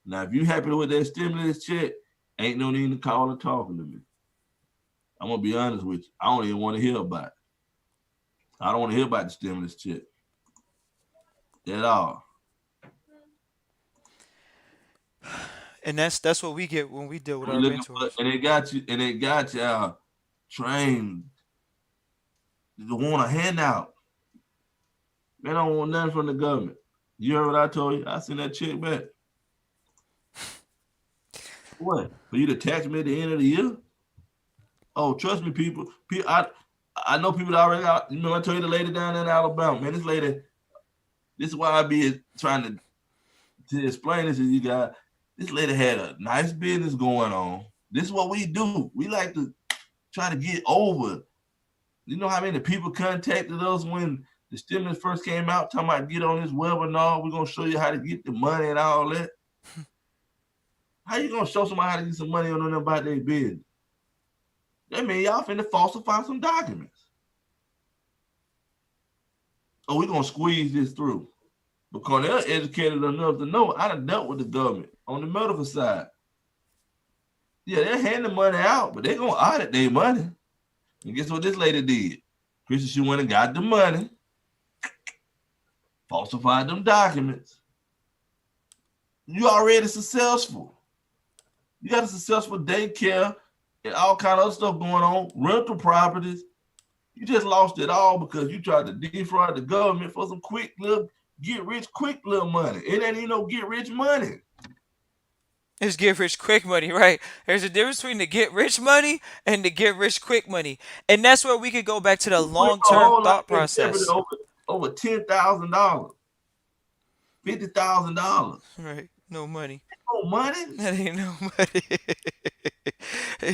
S2: Now, if you happy with that stimulus check, ain't no need to call and talking to me. I'm gonna be honest with you. I don't even want to hear about it. I don't want to hear about the stimulus check at all.
S1: And that's what we get when we deal with
S2: We
S1: our
S2: looking for,
S1: mentors.
S2: and they got y'all trained to want a handout. They don't want nothing from the government. You heard what I told you? I sent that check back. What? For you to tax me at the end of the year? Oh, trust me, people. I know people that already got. You know, I told you the lady down in Alabama, man. This lady. This is why I be trying to explain this to you guys. This lady had a nice business going on. This is what we do. We like to try to get over. You know how many people contacted us when the stimulus first came out, talking about get on this webinar. We're gonna show you how to get the money and all that. How you gonna show somebody how to get some money on them about their business? That mean y'all finna falsify some documents. Oh, we gonna squeeze this through. Because they're educated enough to know I done dealt with the government on the medical side. Yeah, they're handing money out, but they're gonna audit their money. And guess what this lady did? Christian, she went and got the money, falsified them documents. You already successful. You got a successful daycare and all kind of other stuff going on, rental properties. You just lost it all because you tried to defraud the government for some quick little get rich quick little money. It ain't even no get rich money.
S1: It's get rich quick money, right? There's a difference between the get rich money and the get rich quick money. And that's where we could go back to the
S2: You put
S1: long
S2: your
S1: term
S2: whole life
S1: thought
S2: in jeopardy
S1: process.
S2: over $10,000, $50,000.
S1: Right. No money.
S2: No money.
S1: That ain't no money. They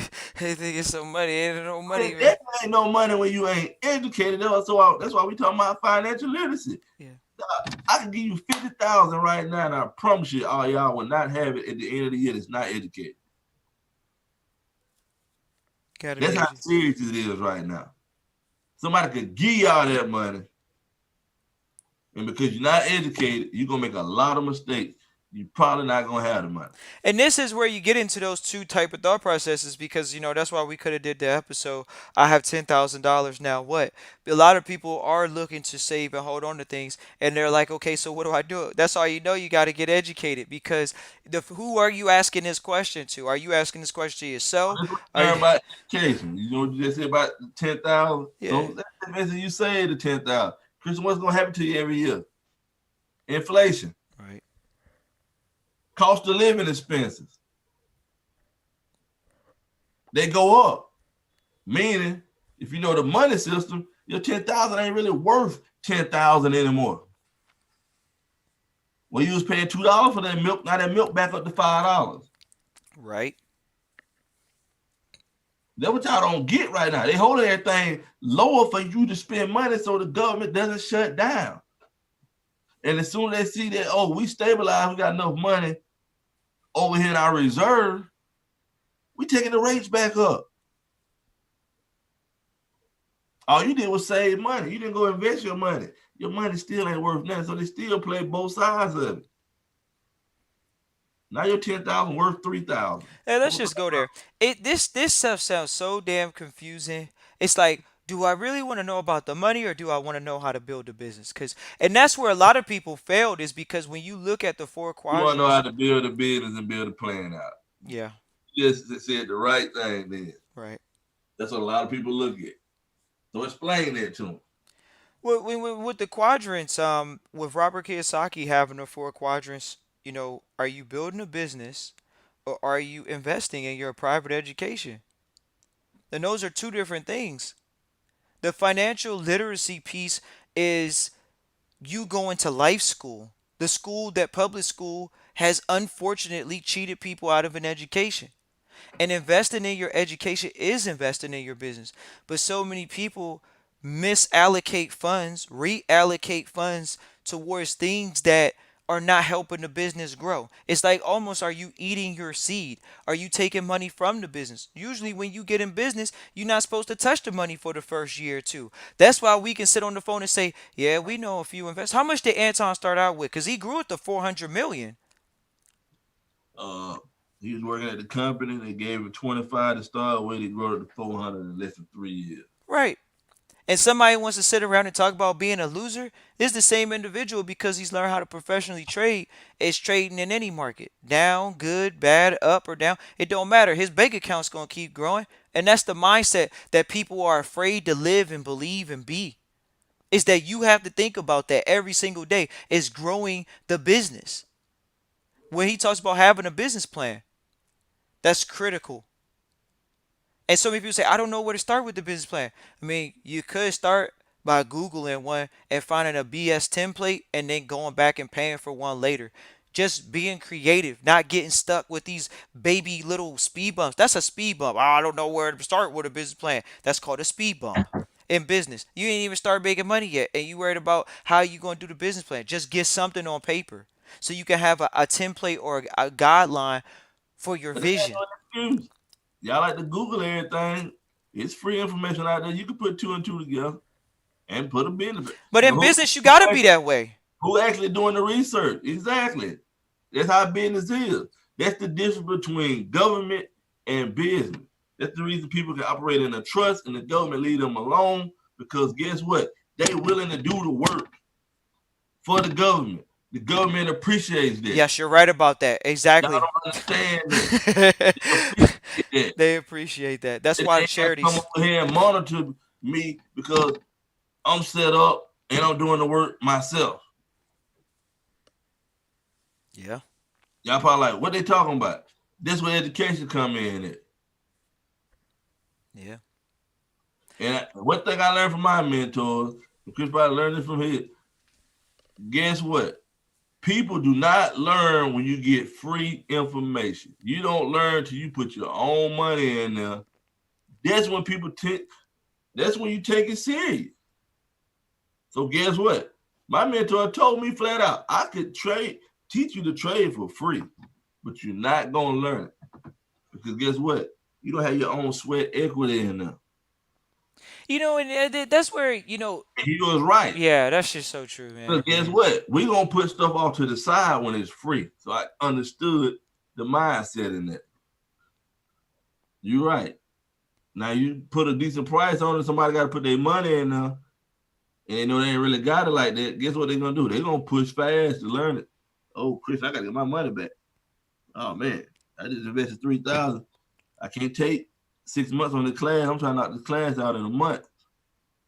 S1: think it's some money. Ain't no
S2: I mean,
S1: money, man.
S2: that ain't no money when you ain't educated. That's why we talking about financial literacy.
S1: Yeah.
S2: I can give you 50,000 right now, and I promise you, all y'all will not have it at the end of the year. That's not educated.
S1: Gotta
S2: That's
S1: be
S2: how
S1: edu-
S2: serious it is right now. Somebody could give y'all that money, and because you're not educated, you're gonna make a lot of mistakes. You're probably not gonna have the money.
S1: And this is where you get into those two type of thought processes because that's why we could have did the episode. I have $10,000 now. What? A lot of people are looking to save and hold on to things, and they're like, okay, so what do I do? That's all you know. You got to get educated because who are you asking this question to? Are you asking this question to yourself?
S2: That's what
S1: Are
S2: you
S1: you?
S2: learn about education. You know what you just said about the 10,000.
S1: Yeah.
S2: So that's basically you say the 10,000. Christian, what's gonna happen to you every year? Inflation,
S1: Right.
S2: cost of living expenses, they go up. Meaning, if you know the money system, your 10,000 ain't really worth 10,000 anymore. When you was paying $2 for that milk, now that milk back up to $5.
S1: Right.
S2: That's what y'all don't get right now. They holding everything lower for you to spend money so the government doesn't shut down. And as soon as they see that, oh, we stabilized, we got enough money over here in our reserve, we taking the rates back up. All you did was save money. You didn't go invest your money. Your money still ain't worth nothing. So they still play both sides of it. Now your 10,000 worth 3,000.
S1: Hey,
S2: So
S1: let's
S2: what the
S1: just go there. This stuff sounds so damn confusing. It's like, do I really want to know about the money or do I want to know how to build a business? And that's where a lot of people failed is because when you look at the four
S2: you want to know how
S1: quadrants,
S2: to build a business and build a plan out.
S1: yeah,
S2: You just said the right thing then.
S1: right.
S2: That's what a lot of people look at. So explain that to them.
S1: Well, with the quadrants, with Robert Kiyosaki having the four quadrants, are you building a business or are you investing in your private education? And those are two different things. The financial literacy piece is you going to life school, the school that public school has unfortunately cheated people out of an education. And investing in your education is investing in your business. But so many people misallocate funds, reallocate funds towards things that are not helping the business grow. It's like almost, are you eating your seed? Are you taking money from the business? Usually when you get in business, you're not supposed to touch the money for the first year or two. That's why we can sit on the phone and say, yeah, we know a few investors. How much did Anton start out with? Because he grew it to 400 million.
S2: Uh, he was working at the company. They gave him 25 to start with. He grew it to 400 in less than 3 years.
S1: Right. And somebody wants to sit around and talk about being a loser, this is the same individual because he's learned how to professionally trade is trading in any market. Down, good, bad, up or down. It don't matter. His bank account's gonna keep growing. And that's the mindset that people are afraid to live and believe and be. Is that you have to think about that every single day. Is growing the business. When he talks about having a business plan, that's critical. And so many people say, I don't know where to start with the business plan. I mean, you could start by Googling one and finding a BS template and then going back and paying for one later. Just being creative, not getting stuck with these baby little speed bumps. That's a speed bump. Oh, I don't know where to start with a business plan. That's called a speed bump in business. You ain't even start making money yet, and you worried about how you going to do the business plan. Just get something on paper so you can have a template or a guideline for your
S2: But it ain't
S1: vision.
S2: no excuse. Y'all like to Google everything. It's free information out there. You can put two and two together and put a benefit.
S1: But
S2: But
S1: in business, you got to be that way.
S2: who actually doing the research? Exactly. That's how business is. That's the difference between government and business. That's the reason people can operate in a trust and the government leave them alone because guess what? They willing to do the work for the government. The government appreciates that.
S1: Yes, you're right about that.
S2: Y'all
S1: Exactly.
S2: don't understand that. They appreciate that.
S1: They appreciate that. That's
S2: They
S1: why the
S2: ain't got to come
S1: charities.
S2: over here and monitor me because I'm set up and I'm doing the work myself.
S1: Yeah.
S2: Y'all probably like, what they talking about? This where education come in at.
S1: Yeah.
S2: And one thing I learned from my mentors, and Chris probably learned this from his, guess what? People do not learn when you get free information. You don't learn till you put your own money in there. That's when people take. That's when you take it serious. So guess what? My mentor told me flat out, I could teach you to trade for free, but you're not gonna learn it because guess what? You don't have your own sweat equity in there.
S1: And that's where,
S2: And he was right.
S1: yeah, that's just so true, man.
S2: Because guess what? We gonna put stuff off to the side when it's free. So I understood the mindset in that. You're right. Now you put a decent price on it, somebody got to put their money in there, and they know they ain't really got it like that. Guess what they're gonna do? They're gonna push fast to learn it. Oh, Chris, I gotta get my money back. Oh man, I just invested 3,000. I can't take 6 months on the class. I'm trying to knock the class out in a month.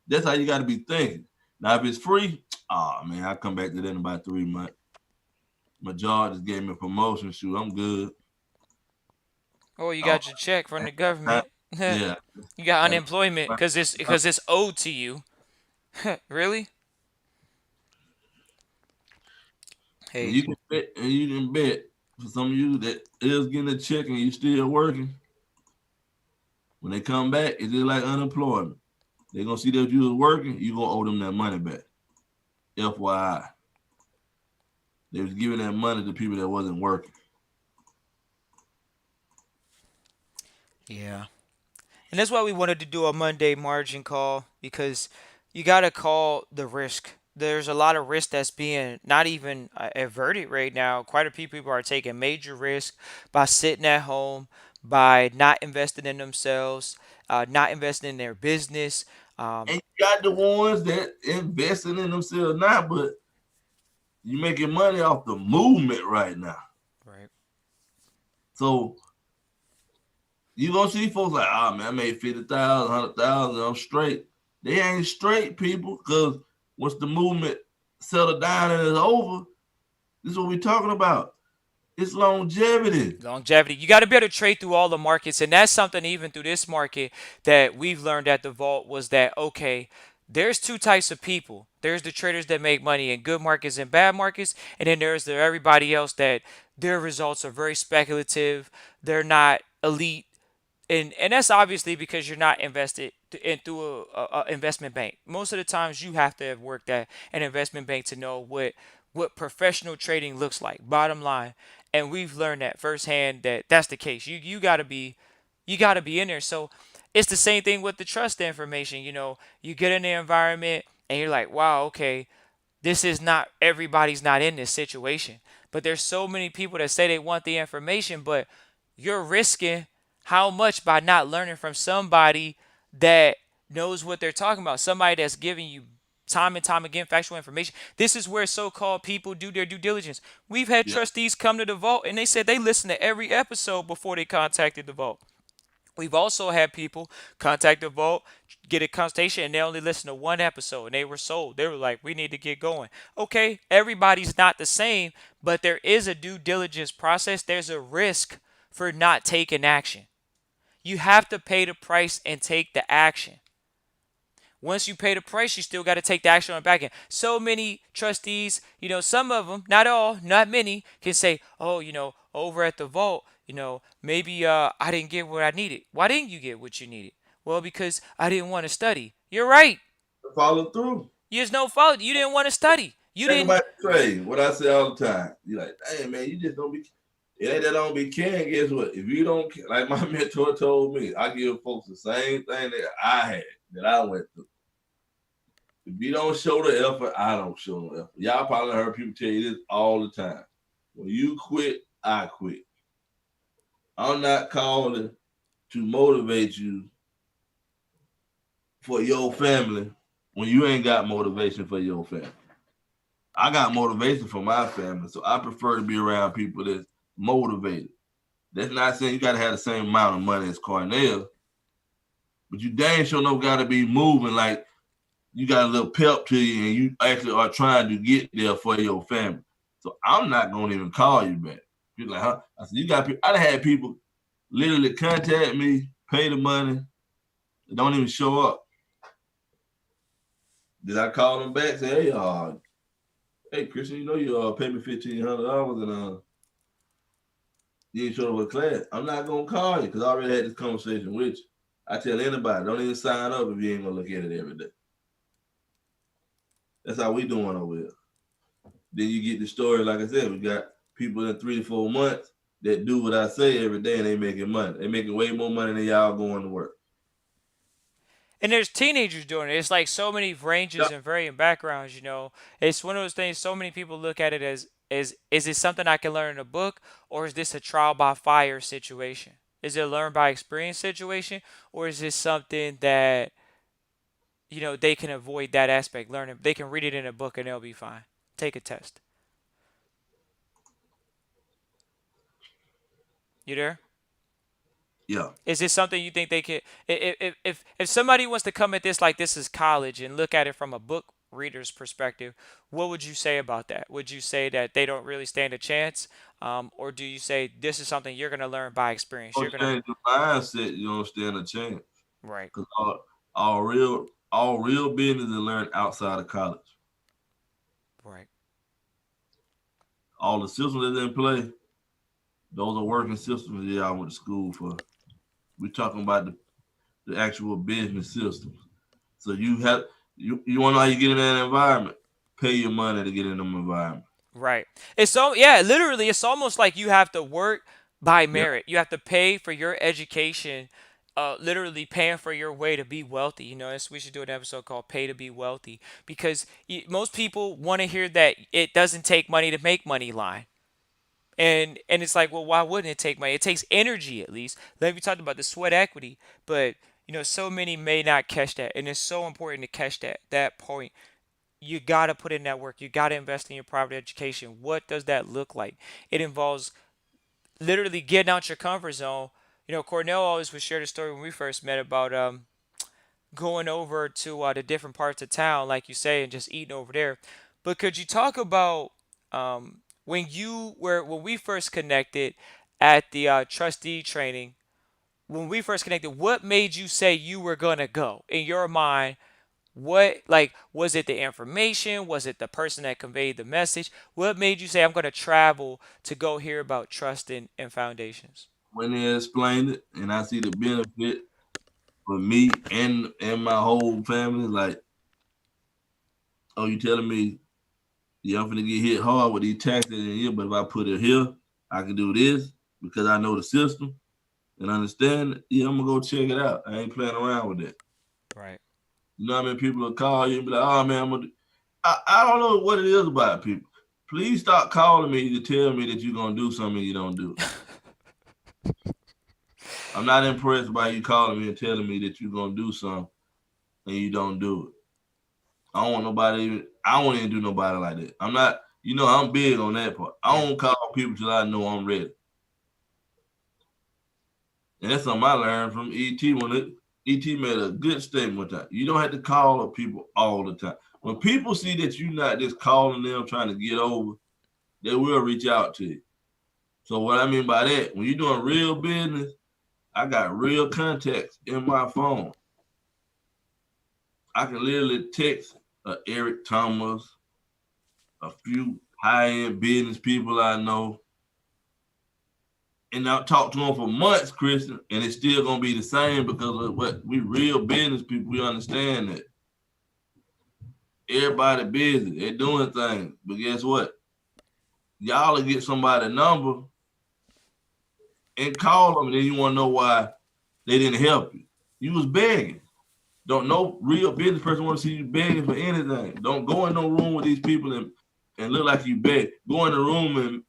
S2: That's how you got to be thinking. Now, if it's free, oh man, I come back to that in about 3 months. My job just gave me a promotion. Shoot, I'm good.
S1: Oh, you
S2: Oh,
S1: got your check from the
S2: man.
S1: government.
S2: Yeah.
S1: You got unemployment because it's owed to you. Really?
S2: And
S1: Hey,
S2: you can bet, and you can bet for some of you that is getting a check and you still working. When they come back, it's just like unemployment. They're gonna see that you was working, you gonna owe them that money back. FYI. They was giving that money to people that wasn't working.
S1: Yeah. And that's why we wanted to do a Monday margin call because you got to call the risk. There's a lot of risk that's being not even averted right now. Quite a few people are taking major risk by sitting at home, by not investing in themselves, not investing in their business.
S2: And you got the ones that investing in themselves now, but you making money off the movement right now.
S1: Right.
S2: So you gonna see folks like, oh man, I made 50,000, 100,000, I'm straight. They ain't straight, people, because once the movement settle down and it's over, this is what we talking about. It's longevity.
S1: Longevity. You got to be able to trade through all the markets, and that's something even through this market that we've learned at the vault was that okay, there's two types of people. There's the traders that make money in good markets and bad markets, and then there's everybody else that their results are very speculative. They're not elite, and that's obviously because you're not invested in through a investment bank. Most of the times, you have to have worked at an investment bank to know what professional trading looks like. Bottom line, and we've learned that firsthand that that's the case. You got to be in there. So it's the same thing with the trust information. You get in the environment and you're like, wow, okay, this is not everybody's not in this situation, but there's so many people that say they want the information, but you're risking how much by not learning from somebody that knows what they're talking about, somebody that's giving you time and time again factual information. This is where so-called people do their due diligence. We've had
S2: Yeah.
S1: trustees come to the vault and they said they listened to every episode before they contacted the vault. We've also had people contact the vault, get a consultation, and they only listen to one episode and they were sold. They were like, we need to get going. Okay, everybody's not the same, but there is a due diligence process. There's a risk for not taking action. You have to pay the price and take the action. Once you pay the price, you still got to take the action on the back end. So many trustees, some of them, not all, not many, can say, oh, over at the vault, maybe I didn't get what I needed. Why didn't you get what you needed? Well, because I didn't want to study. You're right.
S2: Follow through.
S1: There's no fault. You didn't want to study. You
S2: Think
S1: didn't.
S2: about the trade. What I say all the time. You like, hey man, you just don't be. It ain't that don't be caring. Guess what? If you don't, like my mentor told me, I give folks the same thing that I had, that I went through. If you don't show the effort, I don't show no effort. Y'all probably heard people tell you this all the time. When you quit, I quit. I'm not calling to motivate you for your family when you ain't got motivation for your family. I got motivation for my family, so I prefer to be around people that's motivated. That's not saying you got to have the same amount of money as Cornell, but you dang sure no got to be moving like you got a little pep to you and you actually are trying to get there for your family. So I'm not gonna even call you back. You're like, huh? I said, you got people. I had people literally contact me, pay the money, they don't even show up. Did I call them back? Say, hey, Christian, you know you pay me $1,500 and you ain't showing up with class. I'm not gonna call you because I already had this conversation with you. I tell anybody, don't even sign up if you ain't gonna look at it every day. That's how we doing over here. Then you get the story, like I said, we got people in 3 to 4 months that do what I say every day and they making money. They making way more money than y'all going to work.
S1: And there's teenagers doing it. It's like so many ranges
S2: Yep.
S1: and varying backgrounds. It's one of those things. So many people look at it as is it something I can learn in a book, or is this a trial by fire situation? Is it a learn by experience situation, or is this something that they can avoid that aspect? Learn it. They can read it in a book and they'll be fine. Take a test. You there?
S2: Yeah.
S1: Is this something you think they could? If somebody wants to come at this like this is college and look at it from a book reader's perspective, what would you say about that? Would you say that they don't really stand a chance, or do you say this is something you're gonna learn by experience? You're
S2: Don't
S1: gonna
S2: change your mindset, you don't stand a chance.
S1: right,
S2: Because all real business is learned outside of college.
S1: right.
S2: All the systems that's in play, those are working systems that y'all went to school for. We talking about the actual business systems. So you want to know how you get in that environment? Pay your money to get in them environment.
S1: Right. It's so yeah, literally it's almost like you have to work by
S2: Yep.
S1: merit. You have to pay for your education, literally paying for your way to be wealthy. We should do an episode called "Pay to Be Wealthy" because most people want to hear that it doesn't take money to make money line. And it's like, well, why wouldn't it take money? It takes energy at least. Like we talked about the sweat equity, but so many may not catch that, and it's so important to catch that point. You got to put in that work. You got to invest in your private education. What does that look like? It involves literally getting out your comfort zone. Cornell always would share the story when we first met about going over to the different parts of town, like you say, and just eating over there. But could you talk about when we first connected at the trustee training? When we first connected, what made you say you were gonna go in your mind? What, like, was it the information? Was it the person that conveyed the message? What made you say I'm gonna travel to go hear about trust and foundations?
S2: When they explain it, and I see the benefit for me and my whole family, like, oh, you telling me, yeah, I'm gonna get hit hard with these taxes in here, but if I put it here, I can do this because I know the system and understand it. Yeah, I'm gonna go check it out. I ain't playing around with that.
S1: Right.
S2: You know how many people will call you and be like, oh man, I don't know what it is about people. Please stop calling me to tell me that you're gonna do something and you don't do it. I'm not impressed by you calling me and telling me that you're gonna do something and you don't do it. I don't want nobody even I don't want to do nobody like that. I'm not, I'm big on that part. I
S1: Yeah.
S2: don't call people till I know I'm ready. And that's something I learned from ET ET made a good statement one time. You don't have to call up people all the time. When people see that you're not just calling them trying to get over, they will reach out to you. So what I mean by that, when you're doing real business, I got real contacts in my phone. I can literally text Eric Thomas, a few high-end business people I know, and I'll talk to them for months, Christian, and it's still gonna be the same because of what we real business people. We understand that everybody busy, they're doing things, but guess what? Y'all will get somebody number and call them, and then you want to know why they didn't help you. You was begging. Don't no real business person want to see you begging for anything. Don't go in no room with these people and look like you beg. Go in the room and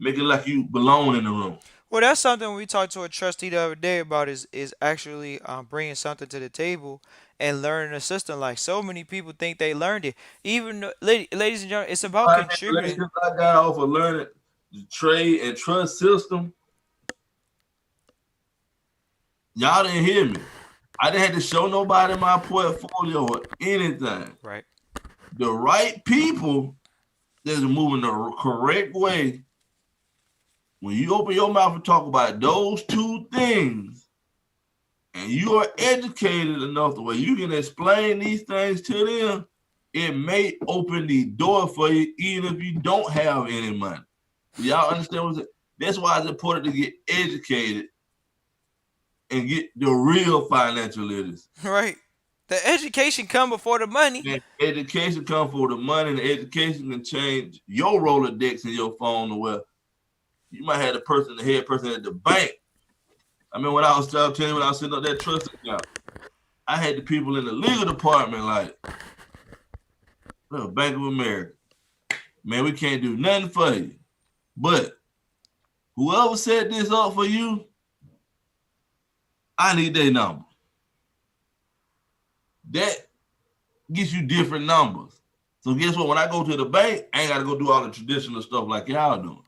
S2: make it like you belong in the room.
S1: Well, that's something we talked to a trustee the other day about is actually bringing something to the table and learning a system. Like so many people think they learned it. Even ladies and gentlemen, it's about
S2: All the
S1: contributing.
S2: lessons I got off of learning the trade and trust system, y'all didn't hear me. I didn't have to show nobody my portfolio or anything.
S1: Right.
S2: The right people that's moving the correct way. When you open your mouth and talk about those two things, and you are educated enough the way you can explain these things to them, it may open the door for you even if you don't have any money. Y'all understand what I'm saying? That's why it's important to get educated and get the real financial literacy.
S1: Right. The education come before the money.
S2: And education comes for the money, and education can change your Rolodex in your phone to where you might have the head person at the bank. I mean, when I was telling you when I was sitting up that trust account, I had the people in the legal department like, Bank of America, man, we can't do nothing for you. But whoever set this up for you, I need their number. That gets you different numbers. So guess what? When I go to the bank, I ain't got to go do all the traditional stuff like y'all doing.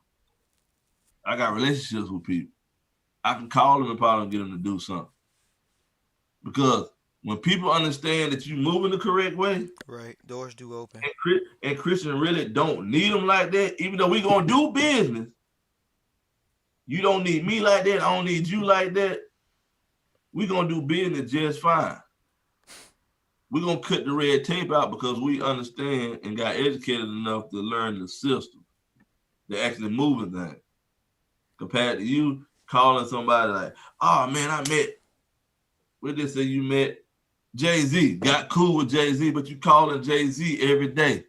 S2: I got relationships with people. I can call them and probably get them to do something. Because when people understand that you move in the correct way,
S1: Right. Doors do open.
S2: and Christian really don't need them like that, even though we gonna do business, you don't need me like that. I don't need you like that. We gonna do business just fine. We're gonna cut the red tape out because we understand and got educated enough to learn the system, to actually moving things. Compared to you calling somebody like, oh man, I met What they say you met Jay Z, got cool with Jay Z, but you calling Jay Z every day.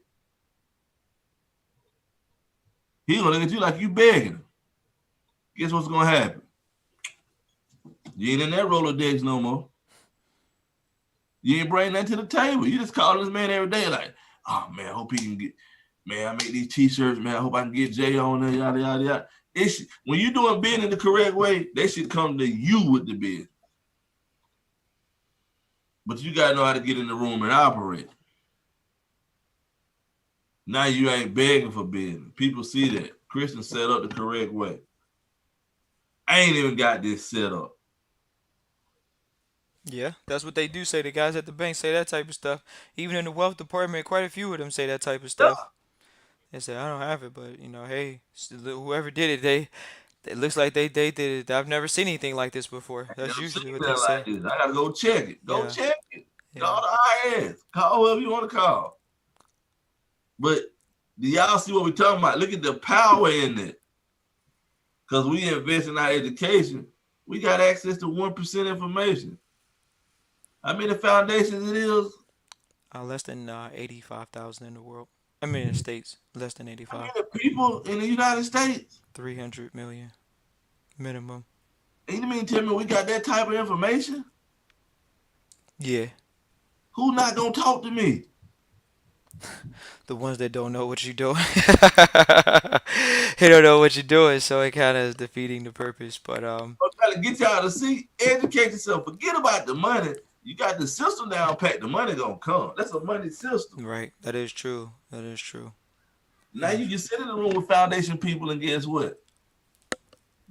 S2: He gonna look at you like you begging him. Guess what's gonna happen? You ain't in that Rolodex no more. You ain't bring that to the table. You just calling this man every day like, oh man, I hope he can get. Man, I make these t-shirts, man. I hope I can get Jay on there, yada yada yada. When you doing business the correct way, they should come to you with the bid. But you gotta know how to get in the room and operate. Now you ain't begging for business. People see that. Christian set up the correct way. I ain't even got this set up.
S1: Yeah, that's what they do say. The guys at the bank say that type of stuff. Even in the wealth department, quite a few of them say that type of stuff. They say, I don't have it, but hey, whoever did it, it looks like they did it. I've never seen anything like this before.
S2: I
S1: That's
S2: never
S1: usually
S2: seen
S1: what they
S2: that like
S1: say.
S2: this. I gotta go check it. Go
S1: Yeah,
S2: check it.
S1: yeah.
S2: Call the IS. Call whoever you want to call. But do y'all see what we talking about? Look at the power in it. Because we invest in our education, we got access to 1% information. How many foundations it is?
S1: Less than 85,000 in the world. I mean, in the States, less than
S2: How
S1: 85.
S2: many people in the United States?
S1: 300 million minimum.
S2: And you mean tell me we got that type of information?
S1: Yeah,
S2: Who not gonna talk to me?
S1: the ones that don't know what you're doing. They don't know what you're doing, so it kind of is defeating the purpose. But
S2: I'm trying to get y'all to see, educate yourself. Forget about the money. You got the system down pat. The money gonna come. That's a money system.
S1: right, that is true. That is true.
S2: Now
S1: That
S2: you
S1: is
S2: can sit in the room with foundation people and guess what?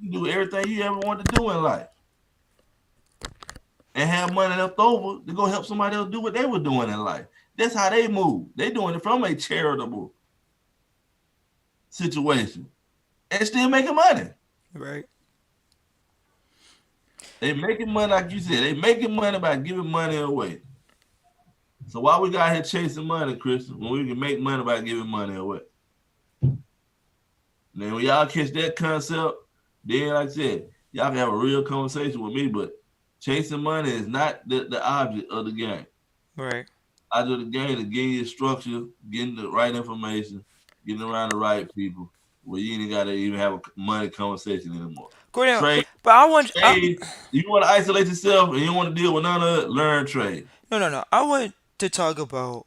S2: You do everything you ever wanted to do in life. And have money left over to go help somebody else do what they were doing in life. That's how they move. They doing it from a charitable situation and still making money.
S1: right.
S2: They making money, like you said, they making money by giving money away. So why we got here chasing money, Christian, when we can make money by giving money away? Now when y'all catch that concept, then like I said, y'all can have a real conversation with me, but chasing money is not the object of the game.
S1: Right.
S2: I do the game to get you structure, getting the right information, getting around the right people, where you ain't gotta even have a money conversation anymore.
S1: Cordell,
S2: Trade,
S1: but I want
S2: trade. You want to isolate yourself and you don't want to deal with none of it. Learn trade.
S1: no, no, no. I want to talk about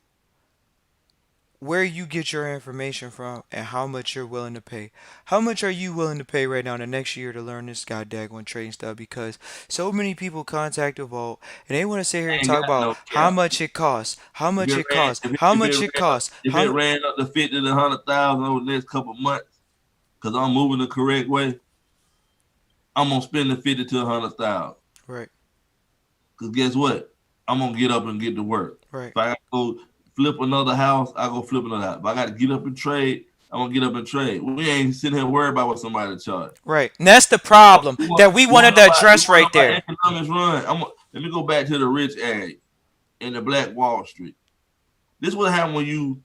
S1: where you get your information from and how much you're willing to pay. How much are you willing to pay right now in the next year to learn this goddamn trading stuff? Because so many people contact the vault and they want to sit here and
S2: Ain't
S1: talk
S2: got
S1: about
S2: no
S1: how
S2: cap.
S1: much it costs, how
S2: If
S1: much
S2: it
S1: it
S2: ran,
S1: costs, how much it costs,
S2: if it ran up to 50 to 100,000 over the next couple months, because I'm moving the correct way, I'm gonna spend the 50 to 100,000.
S1: right,
S2: Cause guess what? I'm gonna get up and get to work.
S1: right,
S2: If I gotta go flip another house, I go flip another house. If I gotta get up and trade, I'm gonna get up and trade. We ain't sitting here worried about what somebody charge.
S1: right. And that's the problem that we
S2: You
S1: wanted
S2: want to
S1: to
S2: know about
S1: address right there.
S2: economics run? Let me go back to the rich ag in the Black Wall Street. This is what happened when you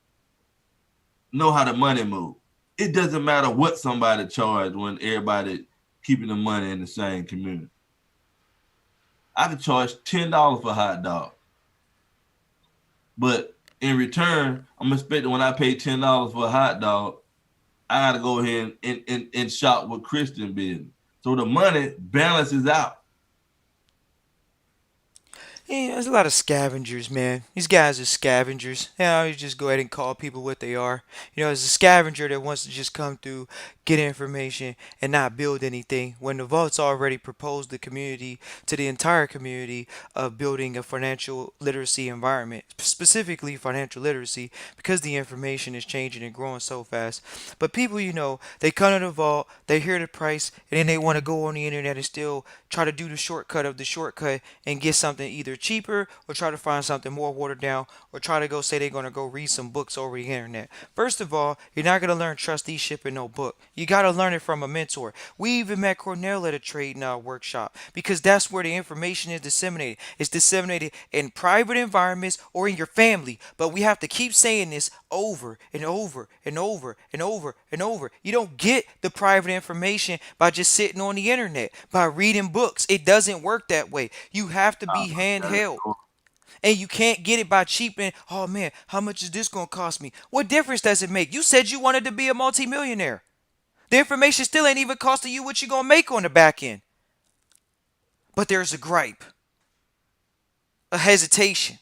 S2: know how the money move. It doesn't matter what somebody charge when everybody keeping the money in the same community. I could charge $10 for a hot dog, but in return, I'm expecting when I pay $10 for a hot dog, I got to go ahead and shop with Christian business. So the money balances out.
S1: Yeah, there's a lot of scavengers, man. These guys are scavengers. You just go ahead and call people what they are. It's a scavenger that wants to just come through, get information, and not build anything. When the vault's already proposed to the entire community, of building a financial literacy environment, specifically financial literacy, because the information is changing and growing so fast. But people, they come to the vault, they hear the price, and then they want to go on the internet and still try to do the shortcut of the shortcut and get something either cheaper or try to find something more watered down or try to go say they're going to go read some books over the internet. First of all, you're not going to learn trusteeship in no book. You got to learn it from a mentor. We even met Cornell at a trade workshop because that's where the information is disseminated. It's disseminated in private environments or in your family. But we have to keep saying this over and over and over and over and over. You don't get the private information by just sitting on the internet, by reading books. It doesn't work that way. You have to be handheld. And you can't get it by cheaping. Oh man, how much is this going to cost me? What difference does it make? You said you wanted to be a multimillionaire. The information still ain't even costing you what you're going to make on the back end. But there's a gripe, a hesitation.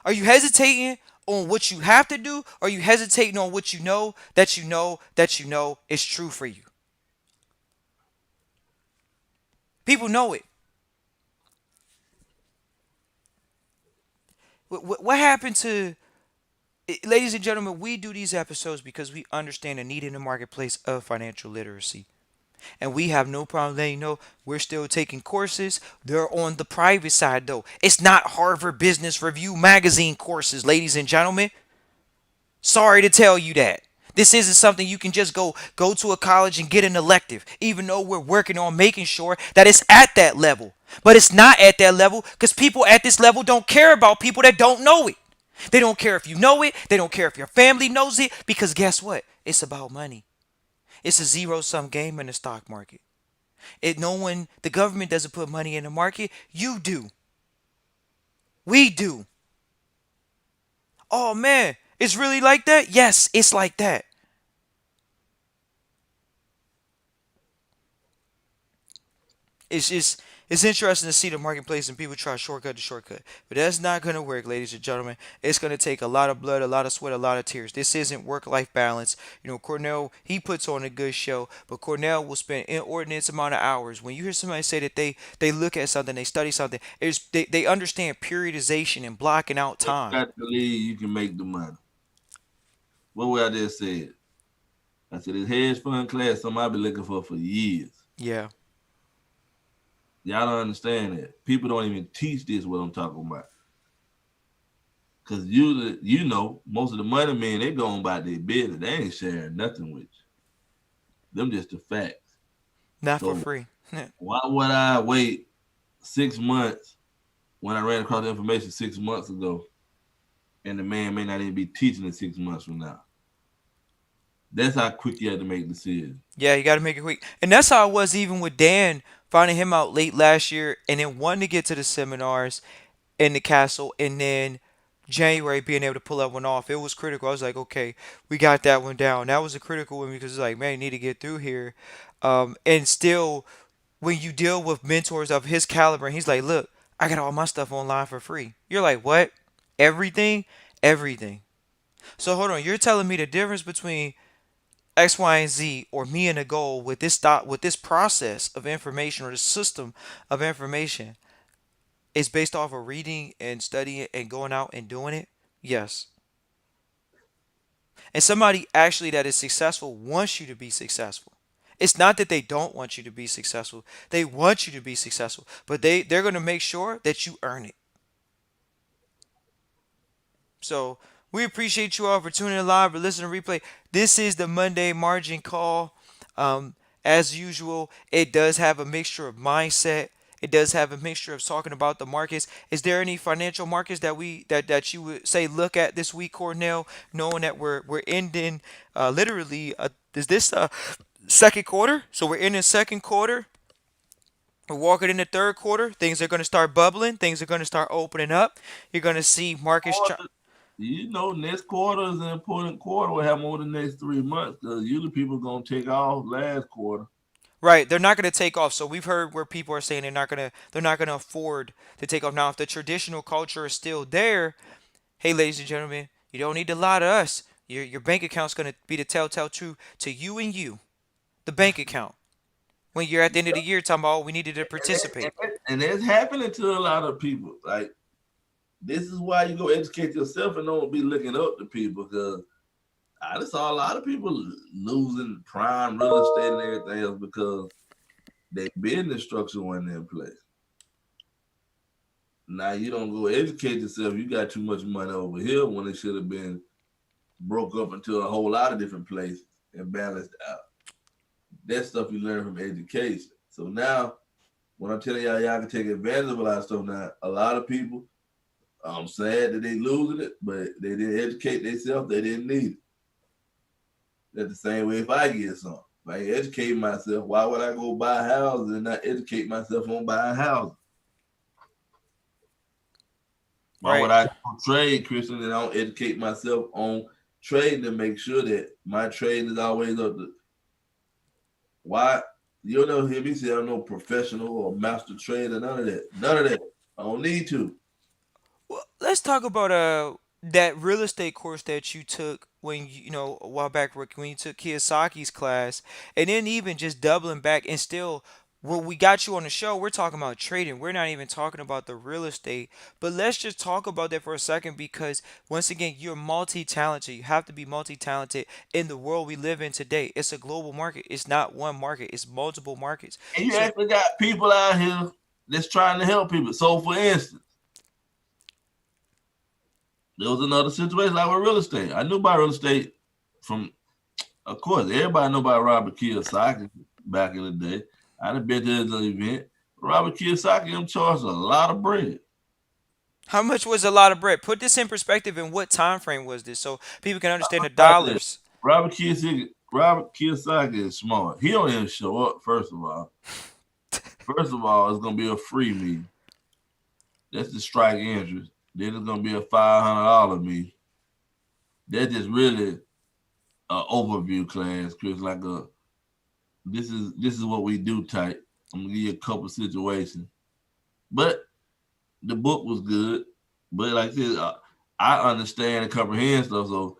S1: Are you hesitating on what you have to do? Or are you hesitating on what you know that you know that you know is true for you? People know it. What happened to, ladies and gentlemen, we do these episodes because we understand the need in the marketplace of financial literacy. And we have no problem letting you know we're still taking courses. They're on the private side, though. It's not Harvard Business Review magazine courses, ladies and gentlemen. Sorry to tell you that. This isn't something you can just go to a college and get an elective, even though we're working on making sure that it's at that level. But it's not at that level because people at this level don't care about people that don't know it. They don't care if you know it. They don't care if your family knows it because guess what? It's about money. It's a zero sum game in the stock market. No one, the government doesn't put money in the market. You do. We do. Oh man, it's really like that? Yes, it's like that. It's interesting to see the marketplace and people try shortcut to shortcut. But that's not gonna work, ladies and gentlemen. It's gonna take a lot of blood, a lot of sweat, a lot of tears. This isn't work-life balance. You know, Cornell, he puts on a good show, but Cornell will spend inordinate amount of hours. When you hear somebody say that they look at something, they study something, they understand periodization and blocking out
S2: You
S1: time.
S2: got to believe you can make the money. What would I just said? I said this hedge fund class, something I've been looking for years.
S1: Yeah,
S2: Y'all don't understand that. People don't even teach this what I'm talking about. Cause you know, most of the money men, they going about their business. They ain't sharing nothing with you. Them just the facts.
S1: not for
S2: So
S1: free.
S2: why would I wait 6 months when I ran across the information 6 months ago and the man may not even be teaching it 6 months from now? That's how quick you have to make decisions.
S1: Yeah, you got to make it quick. And that's how it was even with Dan, finding him out late last year and then wanting to get to the seminars in the castle and then January being able to pull that one off. It was critical. I was like, okay, we got that one down. That was a critical one because it's like, man, you need to get through here. And still, when you deal with mentors of his caliber, and he's like, look, I got all my stuff online for free. You're like, what? Everything? Everything. So hold on, you're telling me the difference between X, Y, and Z, or me and a goal with this with this process of information or the system of information is based off of reading and studying and going out and doing it? Yes. And somebody actually that is successful wants you to be successful. It's not that they don't want you to be successful. They want you to be successful, but they're going to make sure that you earn it. So we appreciate you all for tuning in live or listening to replay. This is the Monday margin call. Um, as usual, it does have a mixture of mindset. It does have a mixture of talking about the markets. Is there any financial markets that that you would say look at this week, Cornell, knowing that we're ending literally is this second quarter? So we're in the second quarter. We're walking in the third quarter. Things are going to start bubbling. Things are going to start opening up. You're going to see markets.
S2: You know, next quarter is an important quarter. We'll have more than the next 3 months because usually people gonna take off last quarter.
S1: Right, they're not going to take off. So we've heard where people are saying they're not going to afford to take off. Now, if the traditional culture is still there, hey, ladies and gentlemen, you don't need to lie to us. Your bank account's going to be the telltale truth to you and you, the bank account. When you're at the end of the year talking about, oh, we needed to participate.
S2: And it's happening to a lot of people. Like this is why you go educate yourself and don't be looking up to people because I just saw a lot of people losing prime real estate and everything else because their business structure wasn't in place. Now you don't go educate yourself. You got too much money over here when it should have been broke up into a whole lot of different places and balanced out. That stuff you learn from education. So now, when I'm telling y'all, y'all can take advantage of a lot of stuff. Now, a lot of people, I'm sad that they losing it, but they didn't educate themselves. They didn't need it. That's the same way if I get some. If I ain't educate myself, why would I go buy houses and not educate myself on buying houses? Why would
S1: Right.
S2: I trade, Christian, and I don't educate myself on trading to make sure that my trade is always up to why you'll never hear me say I'm no professional or master trader, none of that. None of that. I don't need to.
S1: Well, let's talk about that real estate course that you took when you know a while back, Rick, when you took Kiyosaki's class, and then even just doubling back and still. When we got you on the show, we're talking about trading. We're not even talking about the real estate. But let's just talk about that for a second because once again, you're multi-talented. You have to be multi-talented in the world we live in today. It's a global market. It's not one market. It's multiple markets.
S2: And you
S1: So,
S2: actually got people out here that's trying to help people. So, for instance, there was another situation like with real estate. I knew about real estate from, of course, everybody knew about Robert Kiyosaki back in the day. I'd have been to his event. Robert Kiyosaki, him charged a lot of bread.
S1: how much was a lot of bread? Put this in perspective. And what time frame was this so people can understand the
S2: About that,
S1: dollars?
S2: Robert Kiyosaki is smart. He don't even show up. First of all, it's gonna be a free me. That's the strike interest. Then it's gonna be a $500 me. That's just really an overview class, Chris. Like a this is what we do type. I'm gonna give you a couple situations, but the book was good. But like I said, I understand and comprehend stuff. So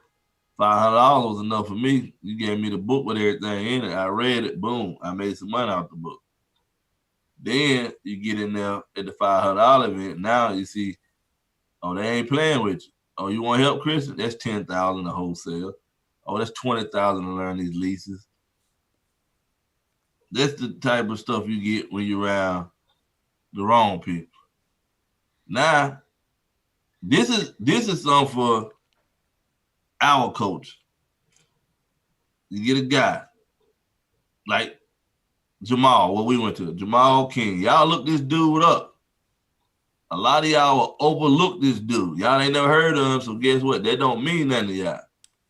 S2: $500 was enough for me. You gave me the book with everything in it. I read it. Boom. I made some money off the book. Then you get in there at the $500 event. Now you see, oh, they ain't playing with you. Oh, you want help, Christian? That's 10,000 a wholesale. Oh, that's 20,000 to learn these leases. That's the type of stuff you get when you're around the wrong people. Now, this is something for our coach. You get a guy like Jamal, what we went to, Jamal King. Y'all look this dude up. A lot of y'all will overlook this dude. Y'all ain't never heard of him, so guess what? That don't mean nothing to y'all.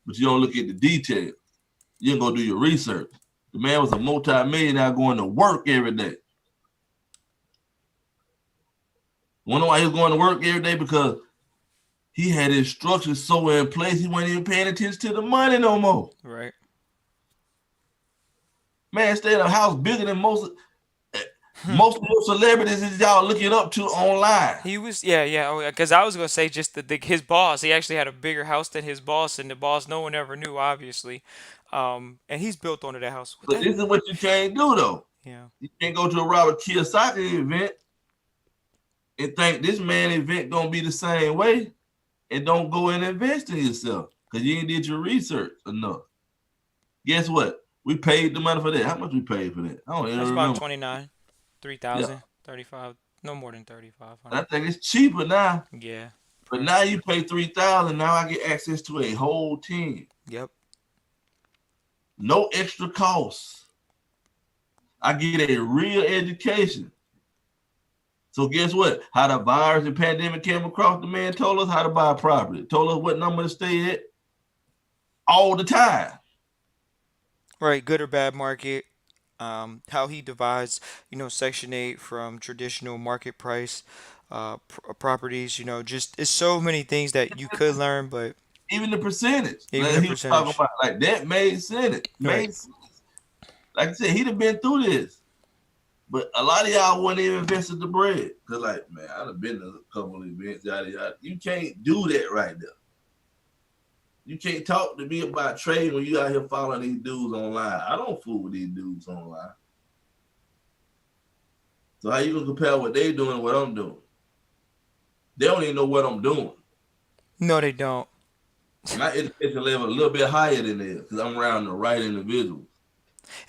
S2: But you don't look at the details. You don't go do your research. The man was a multi-millionaire going to work every day. Wonder why he was going to work every day? Because he had his structure so in place, he wasn't even paying attention to the money no more.
S1: Right.
S2: Man stayed in a house bigger than
S1: Hmm.
S2: most of those celebrities that y'all looking up to online.
S1: He was, yeah, yeah. Because I was gonna say just his boss. He actually had a bigger house than his boss, and the boss no one ever knew, obviously. And he's built onto that house. What
S2: But
S1: that?
S2: this is what you can't do though.
S1: Yeah.
S2: You can't go to a Robert Kiyosaki event and think this man event gonna be the same way, and don't go and invest in yourself because you ain't did your research enough. Guess what? We paid the money for that. How much we paid for that? I don't even
S1: That's about
S2: remember.
S1: 29,
S2: Yeah,
S1: 3,000, 35. No more than
S2: I
S1: 3,500.
S2: think it's cheaper now.
S1: Yeah.
S2: But
S1: Per.
S2: now you pay 3,000. Now I get access to a whole team.
S1: Yep.
S2: No extra costs. I get a real education. So guess what? How the virus and pandemic came across, the man told us how to buy a property, told us what number to stay at all the time.
S1: Right. Good or bad market. How he divides, Section 8 from traditional market price properties. Just it's so many things that you could learn, but
S2: Even the percentage
S1: even
S2: like
S1: the
S2: he was talking
S1: percentage.
S2: about, like that made sense. It
S1: Right.
S2: made sense. Like I said, he'd have been through this. But a lot of y'all wouldn't even invested the bread. Cause like, man, I'd have been to a couple of events, yada yada. You can't do that right there. You can't talk to me about trading when you out here following these dudes online. I don't fool with these dudes online. So how you gonna compare what they doing and what I'm doing? They don't even know what I'm doing.
S1: No, they don't.
S2: My education level a little bit higher than theirs because I'm around the right individuals.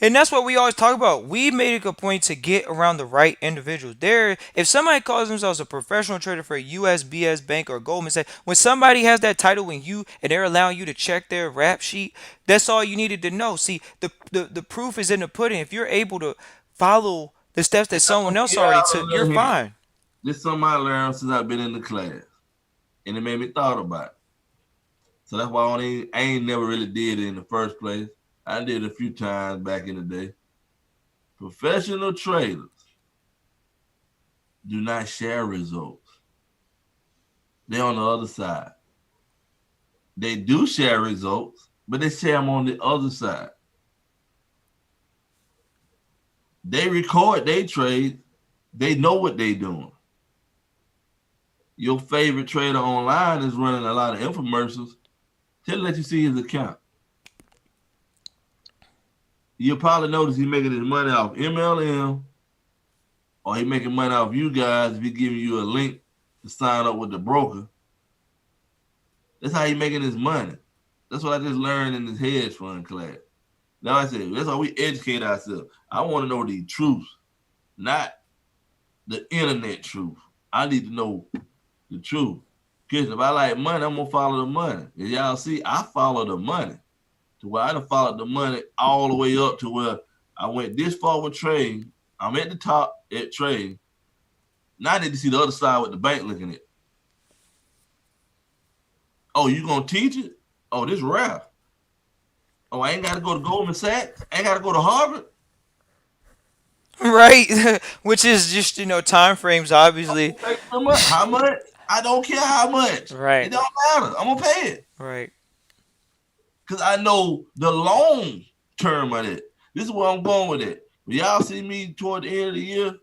S1: And that's what we always talk about. We made it a point to get around the right individuals. There, if somebody calls themselves a professional trader for a USBS Bank or Goldman Sachs, when somebody has that title when you and they're allowing you to check their rap sheet, that's all you needed to know. See, the proof is in the pudding. If you're able to follow the steps that
S2: And I'm
S1: someone
S2: gonna
S1: else
S2: give
S1: already
S2: y'all a
S1: took, you're
S2: little hint.
S1: fine.
S2: This is something I learned since I've been in the class, and it made me thought about it. So that's why I ain't never really did it in the first place. I did it a few times back in the day. Professional traders do not share results. They're on the other side. They do share results, but they share them on the other side. They record their trades. They know what they're doing. Your favorite trader online is running a lot of infomercials to let you see his account. You'll probably notice he's making his money off MLM, or he making money off you guys if he giving you a link to sign up with the broker. That's how he making his money. That's what I just learned in this hedge fund class. Now I said that's how we educate ourselves. I want to know the truth, not the internet truth. I need to know the truth. Because if I like money, I'm gonna follow the money. As y'all see, I follow the money. To where I done followed the money all the way up to where I went this far with trade. I'm at the top at trade. Now I need to see the other side with the bank looking at. Oh, you gonna teach it? Oh, this rare. Oh, I ain't gotta go to Goldman Sachs. I ain't gotta go to Harvard.
S1: Right? Which is just, time frames, obviously.
S2: How much? I don't care how much. It
S1: Right.
S2: don't matter. I'm gonna pay it.
S1: Right.
S2: Because I know the long term of it. This is where I'm going with it. When y'all see me toward the end of the year,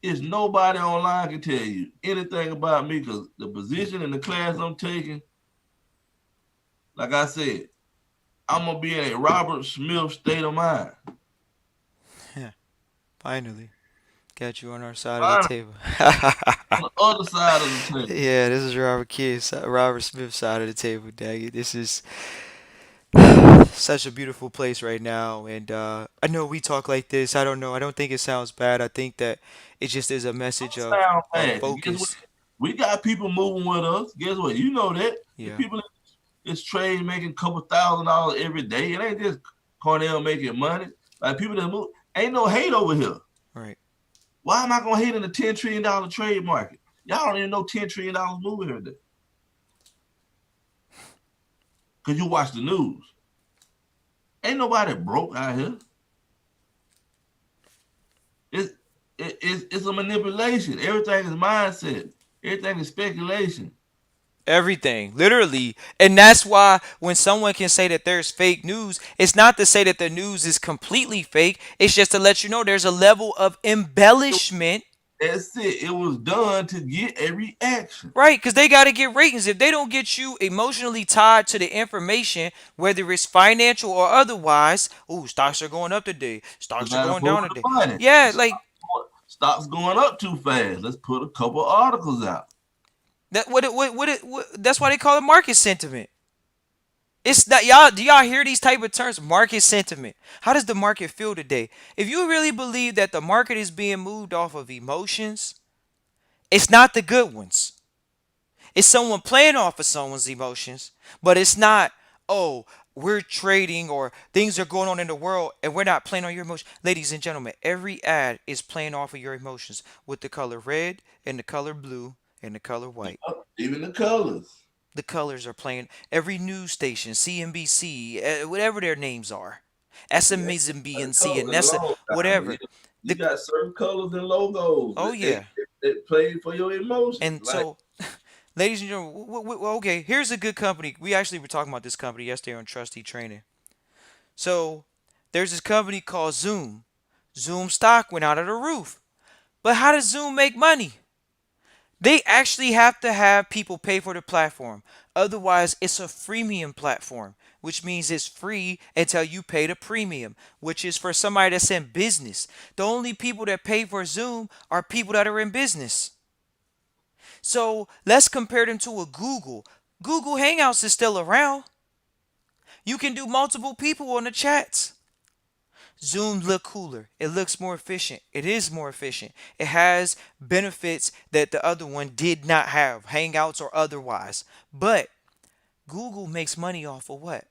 S2: it's nobody online can tell you anything about me because the position and the class I'm taking, like I said, I'm gonna be in a Robert Smith state of mind.
S1: Yeah. Finally. Got you on our side of the
S2: I'm
S1: table.
S2: on the other side of the table.
S1: Yeah, this is Robert Kidd's, Robert Smith's side of the table, dang it. This is such a beautiful place right now. And I know we talk like this. I don't know. I don't think it sounds bad. I think that it just is a message
S2: Sound
S1: of
S2: bad. Guess what?
S1: focus.
S2: We got people moving with us. Guess what? You know that. The
S1: Yeah.
S2: people in this trade making a couple $1,000 every day. It ain't just Cornell making money. Like people that move, ain't no hate over here.
S1: Right.
S2: Why am I gonna hate in a $10 trillion trade market? Y'all don't even know $10 trillion moving every day. Cause you watch the news. Ain't nobody broke out here. It's it's a manipulation. Everything is mindset. Everything is speculation.
S1: Everything, literally. And that's why when someone can say that there's fake news, it's not to say that the news is completely fake. It's just to let you know there's a level of embellishment.
S2: That's it. It was done to get a reaction.
S1: Right, because they got to get ratings. If they don't get you emotionally tied to the information, whether it's financial or otherwise, ooh, stocks are going up today.
S2: You
S1: Stocks are
S2: gotta
S1: going
S2: follow
S1: down
S2: the
S1: today.
S2: money.
S1: Yeah, like
S2: Stocks going up too fast. Let's put a couple articles out.
S1: that. That's why they call it market sentiment. It's that y'all. Do y'all hear these type of terms? Market sentiment. How does the market feel today? If you really believe that the market is being moved off of emotions, it's not the good ones. It's someone playing off of someone's emotions, but it's not, oh, we're trading or things are going on in the world and we're not playing on your emotions. Ladies and gentlemen, every ad is playing off of your emotions with the color red and the color blue and the color white.
S2: Even the colors.
S1: The colors are playing every news station, CNBC, whatever their names are.
S2: Yeah.
S1: SMSNBC
S2: The
S1: and C
S2: color
S1: and
S2: is
S1: that's
S2: long time, but yeah,
S1: whatever.
S2: you
S1: The
S2: got certain colors and logos
S1: oh
S2: that
S1: yeah.
S2: that play for your emotions.
S1: And
S2: Like
S1: so ladies and gentlemen, okay, here's a good company. We actually were talking about this company yesterday on Trustee Training. So there's this company called Zoom. Zoom stock went out of the roof. But how does Zoom make money? They actually have to have people pay for the platform. Otherwise, it's a freemium platform, which means it's free until you pay the premium, which is for somebody that's in business. The only people that pay for Zoom are people that are in business. So let's compare them to a Google. Google Hangouts is still around. You can do multiple people on the chats. Zoom look cooler. It looks more efficient. It is more efficient. It has benefits that the other one did not have, Hangouts or otherwise. But Google makes money off of what?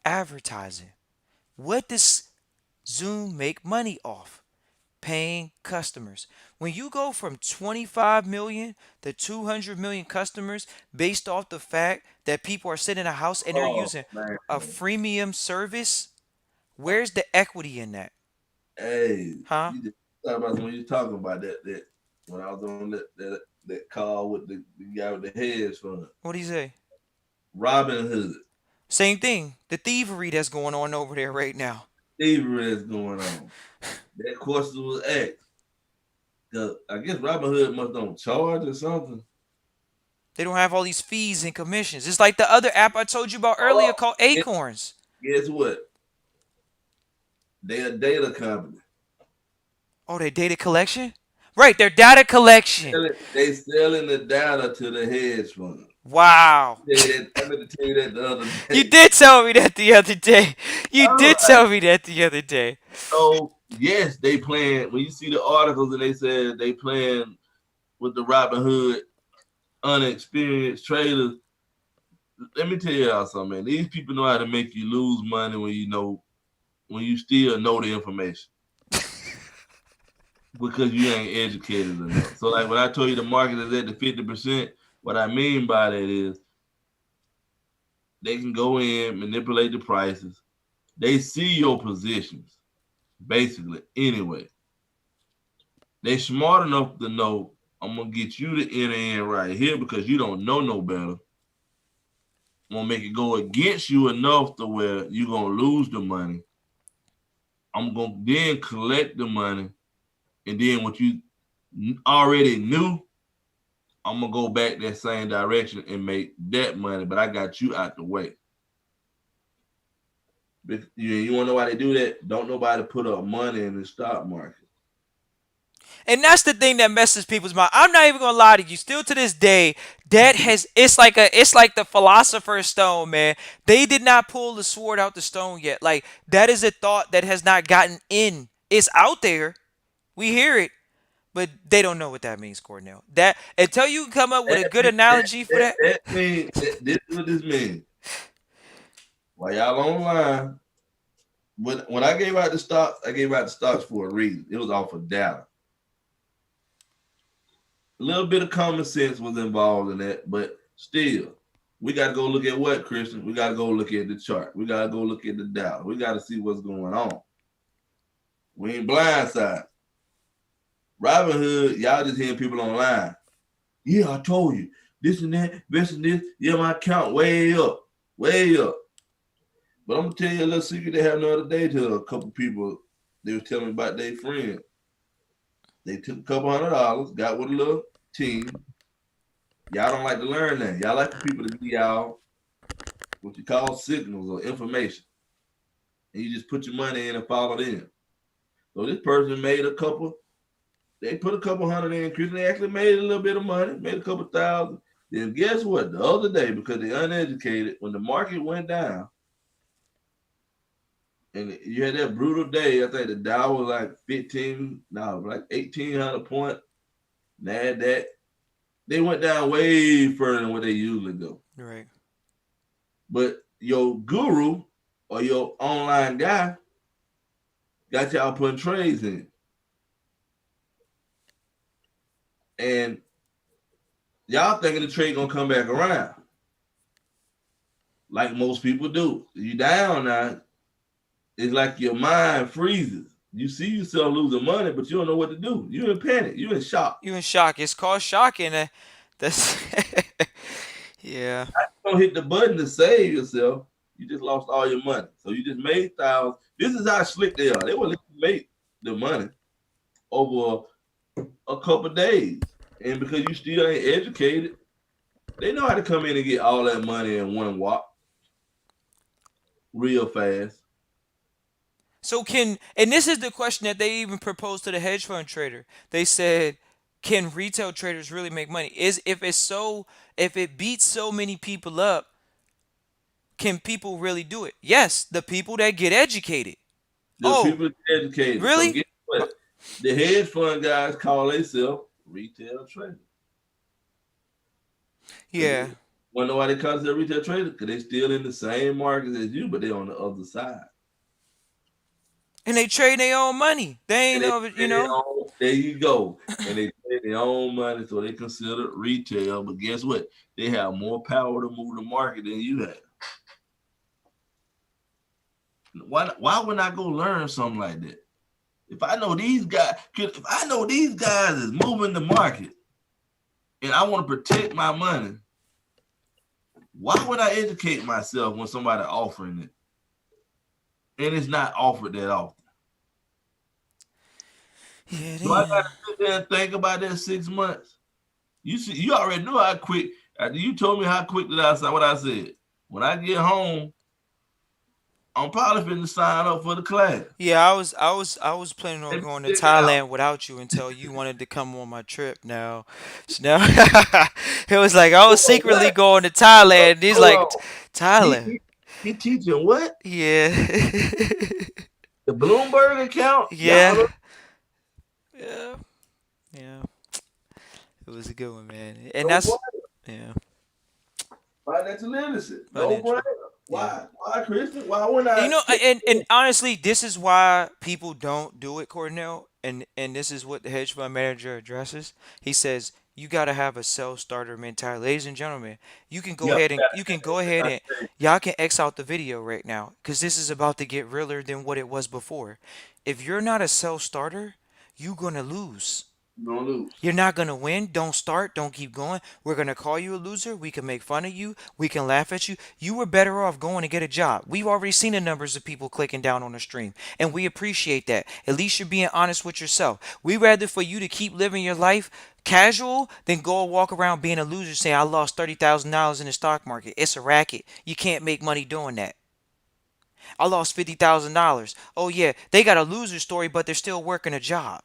S1: Advertising. What does Zoom make money off? Paying customers. When you go from 25 million to 200 million customers based off the fact that people are sitting in a house and they're
S2: Oh
S1: using
S2: man,
S1: a freemium service, where's the equity in that?
S2: hey,
S1: Huh?
S2: you just thought about when you talking about that when I was on that call with the guy with the hedge fund,
S1: What do you say?
S2: Robin Hood.
S1: Same thing. The thievery that's going on over there right now.
S2: Thievery is going on. That question was asked. 'Cause I guess Robin Hood must don't charge or something.
S1: They don't have all these fees and commissions. It's like the other app I told you about earlier
S2: Oh,
S1: called
S2: guess,
S1: Acorns.
S2: guess what? They a data company.
S1: Oh, their data collection? Right, their data collection.
S2: They selling the data to the hedge fund.
S1: Wow.
S2: I meant to tell you that the other
S1: You
S2: day.
S1: did tell me that the other day. You
S2: All
S1: did
S2: right.
S1: tell me that the other day.
S2: So yes, they playing. When you see the articles and they said they playing with the Robin Hood unexperienced traders, let me tell y'all something, man. These people know how to make you lose money when you still know the information because you ain't educated enough. So like when I told you the market is at the 50%, what I mean by that is they can go in, manipulate the prices. They see your positions, basically, anyway. They smart enough to know I'm gonna get you to enter in right here because you don't know no better. I'm gonna make it go against you enough to where you're gonna lose the money. I'm gonna then collect the money, and then what you already knew, I'm gonna go back that same direction and make that money. But I got you out the way. You want to know why they do that? Don't nobody put up money in the stock market.
S1: And that's the thing that messes people's mind. I'm not even gonna lie to you. Still to this day, that has it's like the philosopher's stone, man. They did not pull the sword out the stone yet. Like that is a thought that has not gotten in. It's out there. We hear it, but they don't know what that means, Cornell. That until you come up with
S2: That
S1: a good
S2: that
S1: analogy for
S2: that,
S1: that.
S2: that means this is what this means. While y'all online, when I gave out the stocks, I gave out the stocks for a reason. It was off of data. A little bit of common sense was involved in that, but still, we got to go look at what, Christian? We got to go look at the chart. We got to go look at the data. We got to see what's going on. We ain't blindside. Robinhood, y'all just hearing people online. Yeah, I told you this and that, this and this. Yeah, my account way up, way up. But I'm gonna tell you a little secret they had the other day to a couple people. They was telling me about their friend. They took a couple $100, got with a little team. Y'all don't like to learn that. Y'all like for people to give y'all what you call signals or information. And you just put your money in and follow them. So this person made a couple, they put a couple hundred in, Chris. They actually made a little bit of money, made a couple thousand. Then guess what? The other day, because they're uneducated, when the market went down, and you had that brutal day, I think the Dow was like 15, no, like 1,800 point. NASDAQ, they went down way further than what they usually go.
S1: Right.
S2: But your guru or your online guy got y'all putting trades in. And y'all thinking the trade gonna come back around. Like most people do. You down now, it's like your mind freezes. You see yourself losing money, but you don't know what to do. You in panic. You in shock.
S1: You in shock. It's called shocking. That's yeah.
S2: You don't hit the button to save yourself. You just lost all your money. So you just made thousands. This is how slick they are. They will let you make the money over a couple of days. And because you still ain't educated, they know how to come in and get all that money in one walk real fast.
S1: So and this is the question that they even proposed to the hedge fund trader. They said, can retail traders really make money? Is if it beats so many people up, can people really do it? Yes, the people that get educated.
S2: The
S1: Oh,
S2: people get educated. So
S1: really?
S2: guess what? The hedge fund guys call themselves retail traders. Cause
S1: Yeah.
S2: they wanna know why they call themselves retail traders? Because they still in the same markets as you, but they on the other side.
S1: And they trade their own money. They
S2: And
S1: ain't
S2: they
S1: of it,
S2: trade their own, there you go. And they trade their own money, so they consider retail. But guess what? They have more power to move the market than you have. Why would I go learn something like that? If I know these guys, if I know these guys is moving the market and I want to protect my money, why would I educate myself when somebody offering it and it's not offered that often?
S1: Yeah,
S2: Do I
S1: they.
S2: got to sit there and think about that 6 months? You see, you already know how quick. You told me how quick did I say what I said. When I get home, I'm probably finna sign up for the class
S1: Yeah, I was planning on
S2: and
S1: going to
S2: check it out.
S1: Thailand without you until you wanted to come on my trip. Now, so now it was like I was
S2: For
S1: secretly
S2: what?
S1: going to Thailand. He's
S2: Hold
S1: like,
S2: on. He,
S1: Thailand.
S2: he he teaching what?
S1: Yeah,
S2: The Bloomberg account?
S1: yeah,
S2: Y'all know
S1: yeah, yeah. It was a good one, man. And
S2: no
S1: that's
S2: brainer.
S1: yeah,
S2: Financial literacy. No brainer.
S1: financial. Yeah.
S2: Why? Why, Christian? Why wouldn't
S1: You
S2: I
S1: know,
S2: take
S1: and
S2: it?
S1: honestly, this is why people don't do it, Cornell. And this is what the hedge fund manager addresses. He says you got to have a self starter mentality, ladies and gentlemen.
S2: Yeah,
S1: You can go ahead and y'all can X out the video right now because this is about to get realer than what it was before. If you're not a self starter, you're gonna lose.
S2: you're gonna lose.
S1: You're not going to win. Don't start. Don't keep going. We're going to call you a loser. We can make fun of you. We can laugh at you. You were better off going to get a job. We've already seen the numbers of people clicking down on the stream, and we appreciate that. At least you're being honest with yourself. We rather for you to keep living your life casual than go and walk around being a loser saying, I lost $30,000 in the stock market. It's a racket. You can't make money doing that. I lost $50,000. Oh, yeah, they got a loser story, but they're still working a job.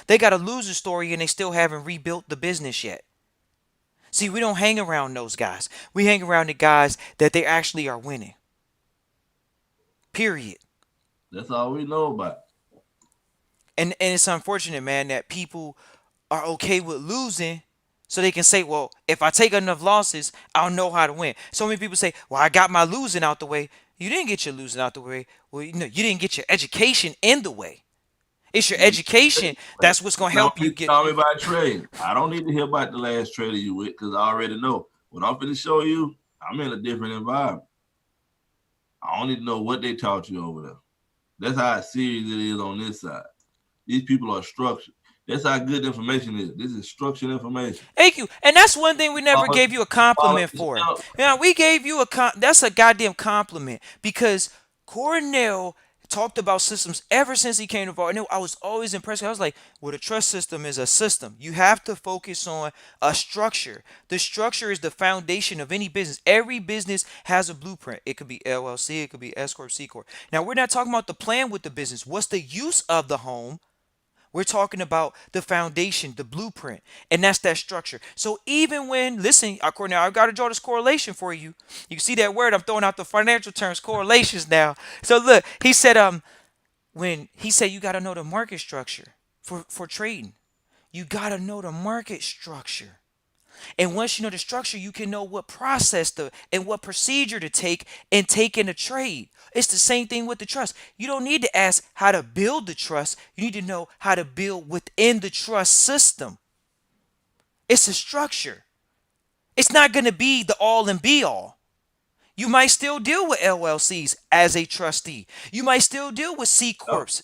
S1: They got a loser story and they still haven't rebuilt the business yet. See, we don't hang around those guys. We hang around the guys that they actually are winning. Period.
S2: That's all we know about.
S1: And it's unfortunate, man, that people are okay with losing so they can say, well, if I take enough losses, I'll know how to win. So many people say, well, I got my losing out the way. You didn't get your losing out the way. Well, you didn't get your education in the way. It's your
S2: You
S1: education that's what's going to help you get.
S2: tell me about trading. I don't need to hear about the last trader you with because I already know. What I'm finna show you, I'm in a different environment. I don't need to know what they taught you over there. That's how serious it is on this side. These people are structured. That's how good information is. This is structured information.
S1: Thank you. And that's one thing we never
S2: Follow,
S1: gave you a
S2: follow
S1: compliment
S2: the
S1: for.
S2: steps.
S1: Now, we gave you that's a goddamn compliment because Cornell talked about systems ever since he came to Bar. I was always impressed. I was like, well, the trust system is a system. You have to focus on a structure. The structure is the foundation of any business. Every business has a blueprint. It could be LLC, it could be S Corp, C Corp. Now, we're not talking about the plan with the business. What's the use of the home? We're talking about the foundation, the blueprint, and that's that structure. So even when, listen, Cornell, I've got to draw this correlation for you. You can see that word. I'm throwing out the financial terms, correlations now. So look, he said, when he said you got to know the market structure for trading, you got to know the market structure. And once you know the structure, you can know what process to and what procedure to take and take in a trade. It's the same thing with the trust. You don't need to ask how to build the trust. You need to know how to build within the trust system. It's a structure. It's not going to be the all and be all. You might still deal with LLCs as a trustee. You might still deal with C
S2: Yep.
S1: corps.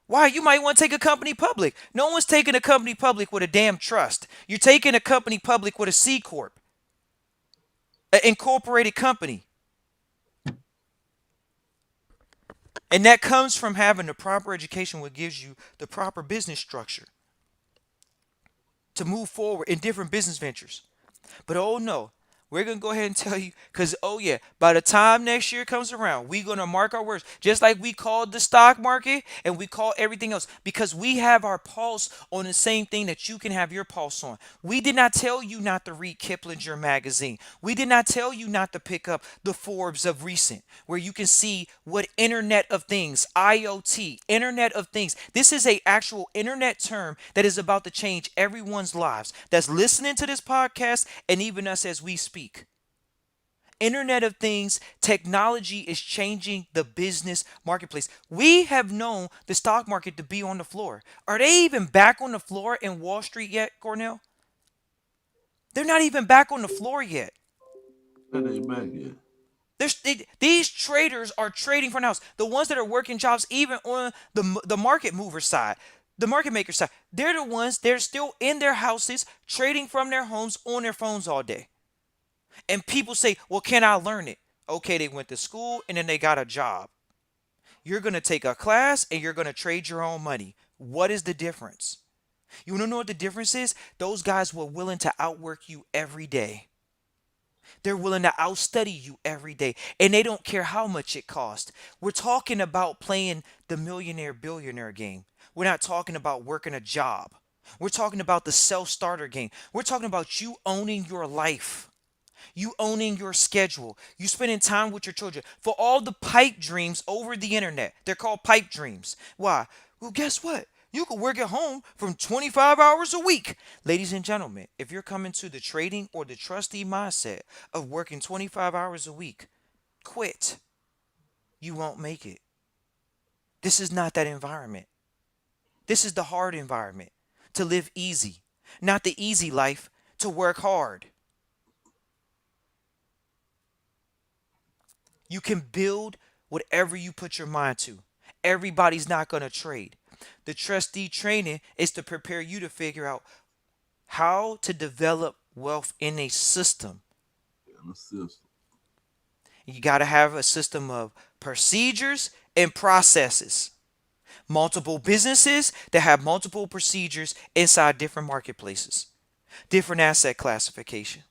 S1: Why? You might want to take a company public. No one's taking a company public with a damn trust. You're taking a company public with a C corp, an incorporated company. And that comes from having the proper education, what gives you the proper business structure to move forward in different business ventures. But oh no, We're gonna go ahead and tell you, cause oh yeah, by the time next year comes around, we're gonna mark our words, just like we called the stock market and we call everything else, because we have our pulse on the same thing that you can have your pulse on. We did not tell you not to read Kiplinger magazine. We did not tell you not to pick up the Forbes of recent, where you can see what Internet of Things, IoT, Internet of Things. This is a actual internet term that is about to change everyone's lives that's listening to this podcast and even us as we speak. Internet of Things, technology is changing the business marketplace. We have known the stock market to be on the floor. Are they even back on the floor in Wall Street yet, Cornell? They're not even back on the floor yet.
S2: That ain't back yet.
S1: These traders are trading for now. The ones that are working jobs, even on the market mover side, the market maker side, they're the ones they're still in their houses trading from their homes on their phones all day. And people say, "Well, can I learn it?" Okay, they went to school and then they got a job. You're gonna take a class and you're gonna trade your own money. What is the difference? You wanna know what the difference is? Those guys were willing to outwork you every day. They're willing to outstudy you every day, and they don't care how much it costs. We're talking about playing the millionaire billionaire game. We're not talking about working a job. We're talking about the self starter game. We're talking about you owning your life, you owning your schedule, you spending time with your children. For all the pipe dreams over the internet, they're called pipe dreams. Why? Well, guess what? You can work at home from 25 hours a week. Ladies and gentlemen, if you're coming to the trading or the trustee mindset of working 25 hours a week, quit. You won't make it. This is not that environment. This is the hard environment, to live easy, not the easy life, to work hard. You can build whatever you put your mind to. Everybody's not going to trade. The trustee training is to prepare you to figure out how to develop wealth in a system.
S2: In the system.
S1: You got to have a system of procedures and processes. Multiple businesses that have multiple procedures inside different marketplaces, different asset classification.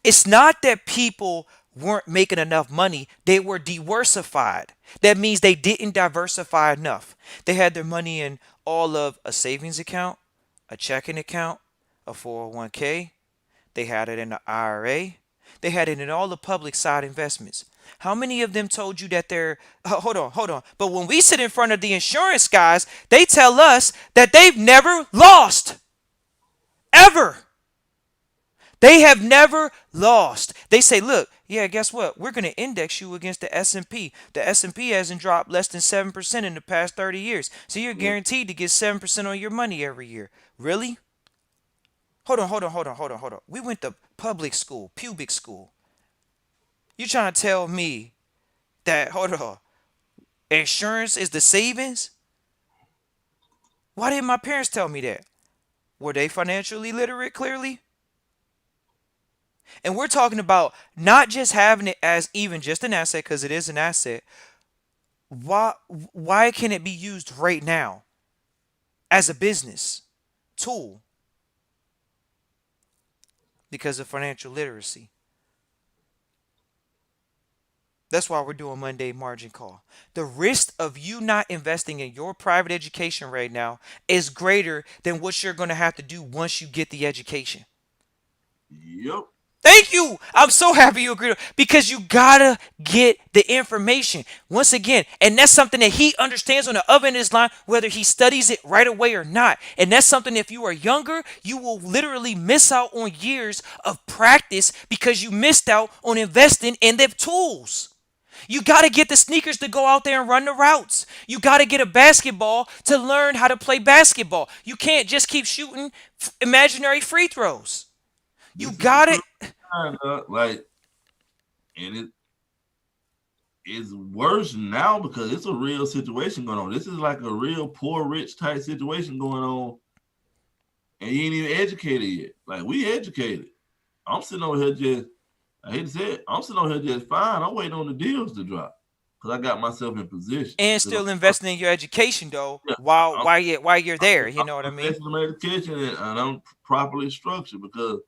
S1: It's not that people weren't making enough money, they were diversified. That means they didn't diversify enough. They had their money in all of a savings account, a checking account, a 401k. They had it in the IRA. They had it in all the public side investments. How many of them told you that they're hold on. But when we sit in front of the insurance guys, they tell us that they've never lost ever. They have never lost. They say, look, yeah, guess what? We're going to index you against the S&P. The S&P hasn't dropped less than 7% in the past 30 years. So you're
S2: Yeah.
S1: guaranteed to get 7% on your money every year. Really? Hold on. We went to public school, pubic school. You trying to tell me that, hold on, insurance is the savings? Why didn't my parents tell me that? Were they financially literate, clearly? And we're talking about not just having it as even just an asset, because it is an asset. Why why can it be used right now as a business tool? Because of financial literacy. That's why we're doing Monday margin call. The risk of you not investing in your private education right now is greater than what you're going to have to do once you get the education.
S2: Yep.
S1: Thank you. I'm so happy you agree because you gotta get the information once again, and that's something that he understands on the other end of his line, whether he studies it right away or not. And that's something, if you are younger, you will literally miss out on years of practice because you missed out on investing in the tools. You got to get the sneakers to go out there and run the routes. You got to get a basketball to learn how to play basketball. You can't just keep shooting imaginary free throws. You
S2: This is the
S1: got
S2: first
S1: to
S2: time, like, and it's worse now because it's a real situation going on. This is like a real poor rich type situation going on, and you ain't even educated yet. Like we educated. I'm sitting over here just. I hate to say it. I'm sitting over here just fine. I'm waiting on the deals to drop because I got myself in position.
S1: and
S2: Because
S1: still investing in your education though
S2: yeah,
S1: while
S2: I'm,
S1: while you're there, you know what I
S2: I'm
S1: mean?
S2: investing in my education and I'm properly structured because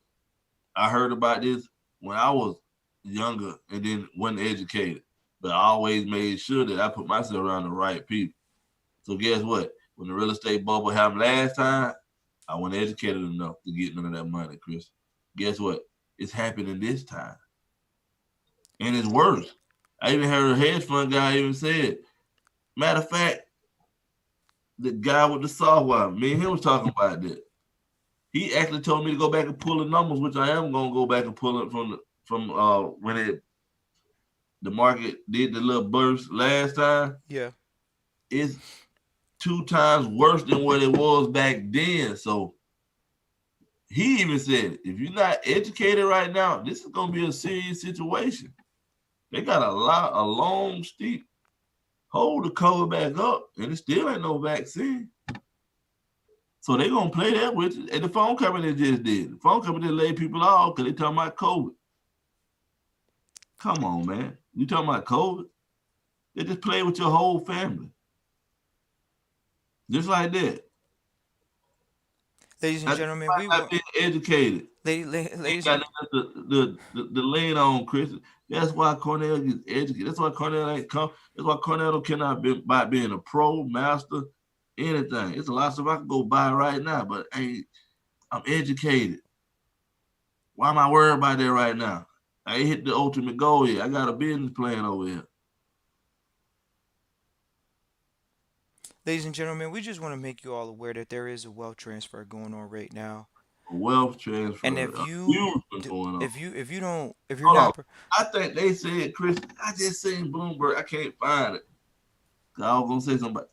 S2: I heard about this when I was younger and then wasn't educated, but I always made sure that I put myself around the right people. So guess what? When the real estate bubble happened last time, I wasn't educated enough to get none of that money, Chris. Guess what? It's happening this time, and it's worse. I even heard a hedge fund guy even said. Matter of fact, the guy with the software, me and him was talking about that. He actually told me to go back and pull the numbers, which I am gonna go back and pull it from when the market did the little burst last time.
S1: Yeah.
S2: It's 2 times worse than what it was back then. So he even said, if you're not educated right now, this is gonna be a serious situation. They got a long, steep hole to cover back up, and it still ain't no vaccine. So they gonna play that with you. And the phone company just did. The phone company laid people off because they talking about COVID. Come on, man. You talking about COVID? They just play with your whole family. Just like that.
S1: Ladies and
S2: That's
S1: gentlemen,
S2: why not being educated. Ain't
S1: ladies
S2: got
S1: and
S2: nothing to lean on, Chris. That's why Cornell gets educated. That's why Cornell ain't come. That's why Cornell cannot be by being a pro, master, anything. It's a lot of stuff I can go buy right now, but hey, I'm educated. Why am I worried about that right now? I ain't hit the ultimate goal yet. I got a business plan over here.
S1: ladies and gentlemen, we just want to make you all aware that there is a wealth transfer going on right now.
S2: A wealth
S1: And
S2: transfer,
S1: if
S2: a
S1: you
S2: huge one going on.
S1: if you don't if you're
S2: Hold on.
S1: not
S2: I think they said, Chris, I just seen Bloomberg. I can't find it. I was gonna say something.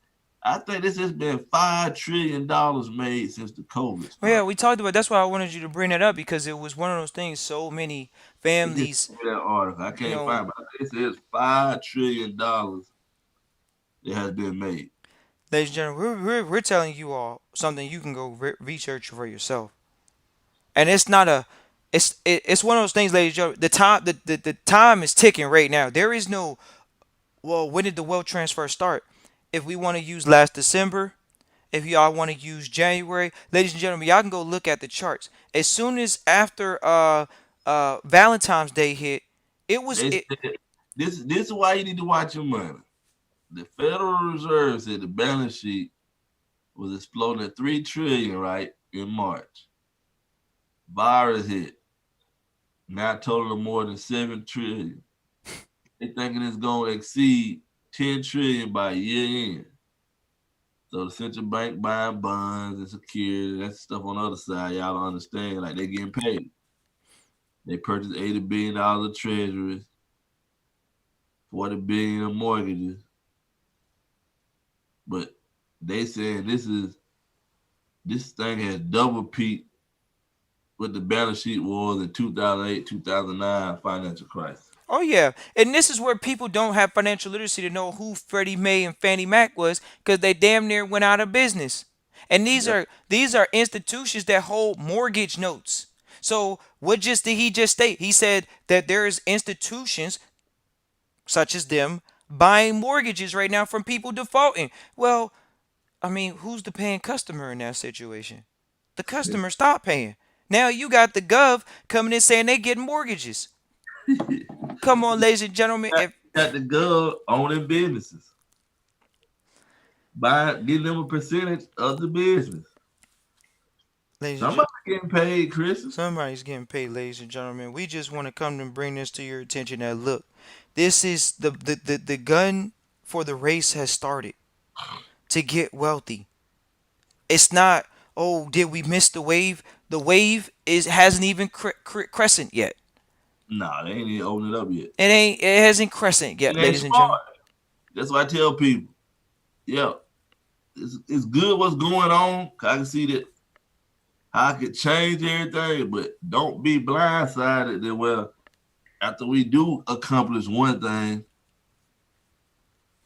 S2: I think this has been $5 trillion made since the COVID
S1: well, yeah,
S2: started.
S1: we talked about that's why I wanted you to bring that up because it was one of those things so many
S2: They just
S1: families,
S2: sent me that article. I
S1: you
S2: can't
S1: know,
S2: find it. But it says $5 trillion that has been made.
S1: ladies and gentlemen, we're telling you all something you can go research for yourself. And it's not a it's one of those things, ladies and gentlemen. The time is ticking right now. There is no, well, when did the wealth transfer start? If we want to use last December, if y'all want to use January, ladies and gentlemen, y'all can go look at the charts. As soon as after Valentine's Day hit, it was
S2: They
S1: it.
S2: said this is why you need to watch your money. The Federal Reserve said the balance sheet was exploding at 3 trillion right in March. Virus hit, now totaling more than 7 trillion. They thinking it's gonna exceed 10 trillion by year end. So the central bank buying bonds and security, that's stuff on the other side. Y'all don't understand. Like they getting paid. They purchased $80 billion of treasuries, 40 billion of mortgages. But they saying this thing has double peaked what the balance sheet was in 2008, 2009 financial crisis.
S1: Oh yeah, and this is where people don't have financial literacy to know who Freddie Mae and Fannie Mac was because they damn near went out of business. And
S2: Yeah.
S1: these are institutions that hold mortgage notes. So what just did he just state? He said that there's institutions such as them buying mortgages right now from people defaulting. Well, I mean, who's the paying customer in that situation? The customer stopped paying. Now you got the gov coming in saying they getting mortgages. Come on, ladies and gentlemen.
S2: got,
S1: If
S2: got the gov owning businesses, getting them a percentage of the business.
S1: ladies and
S2: Somebody getting paid, Chris.
S1: somebody's getting paid, ladies and gentlemen. We just want to come and bring this to your attention that look, this is the gun for the race has started to get wealthy. It's not, oh, did we miss the wave? The wave is hasn't even crescent yet.
S2: Nah, they ain't even opened it up yet.
S1: It hasn't crescent yet,
S2: It ain't
S1: ladies and
S2: smart.
S1: gentlemen.
S2: That's why I tell people, yeah, it's good what's going on. 'Cause I can see that how I could change everything, but don't be blindsided that well after we do accomplish one thing,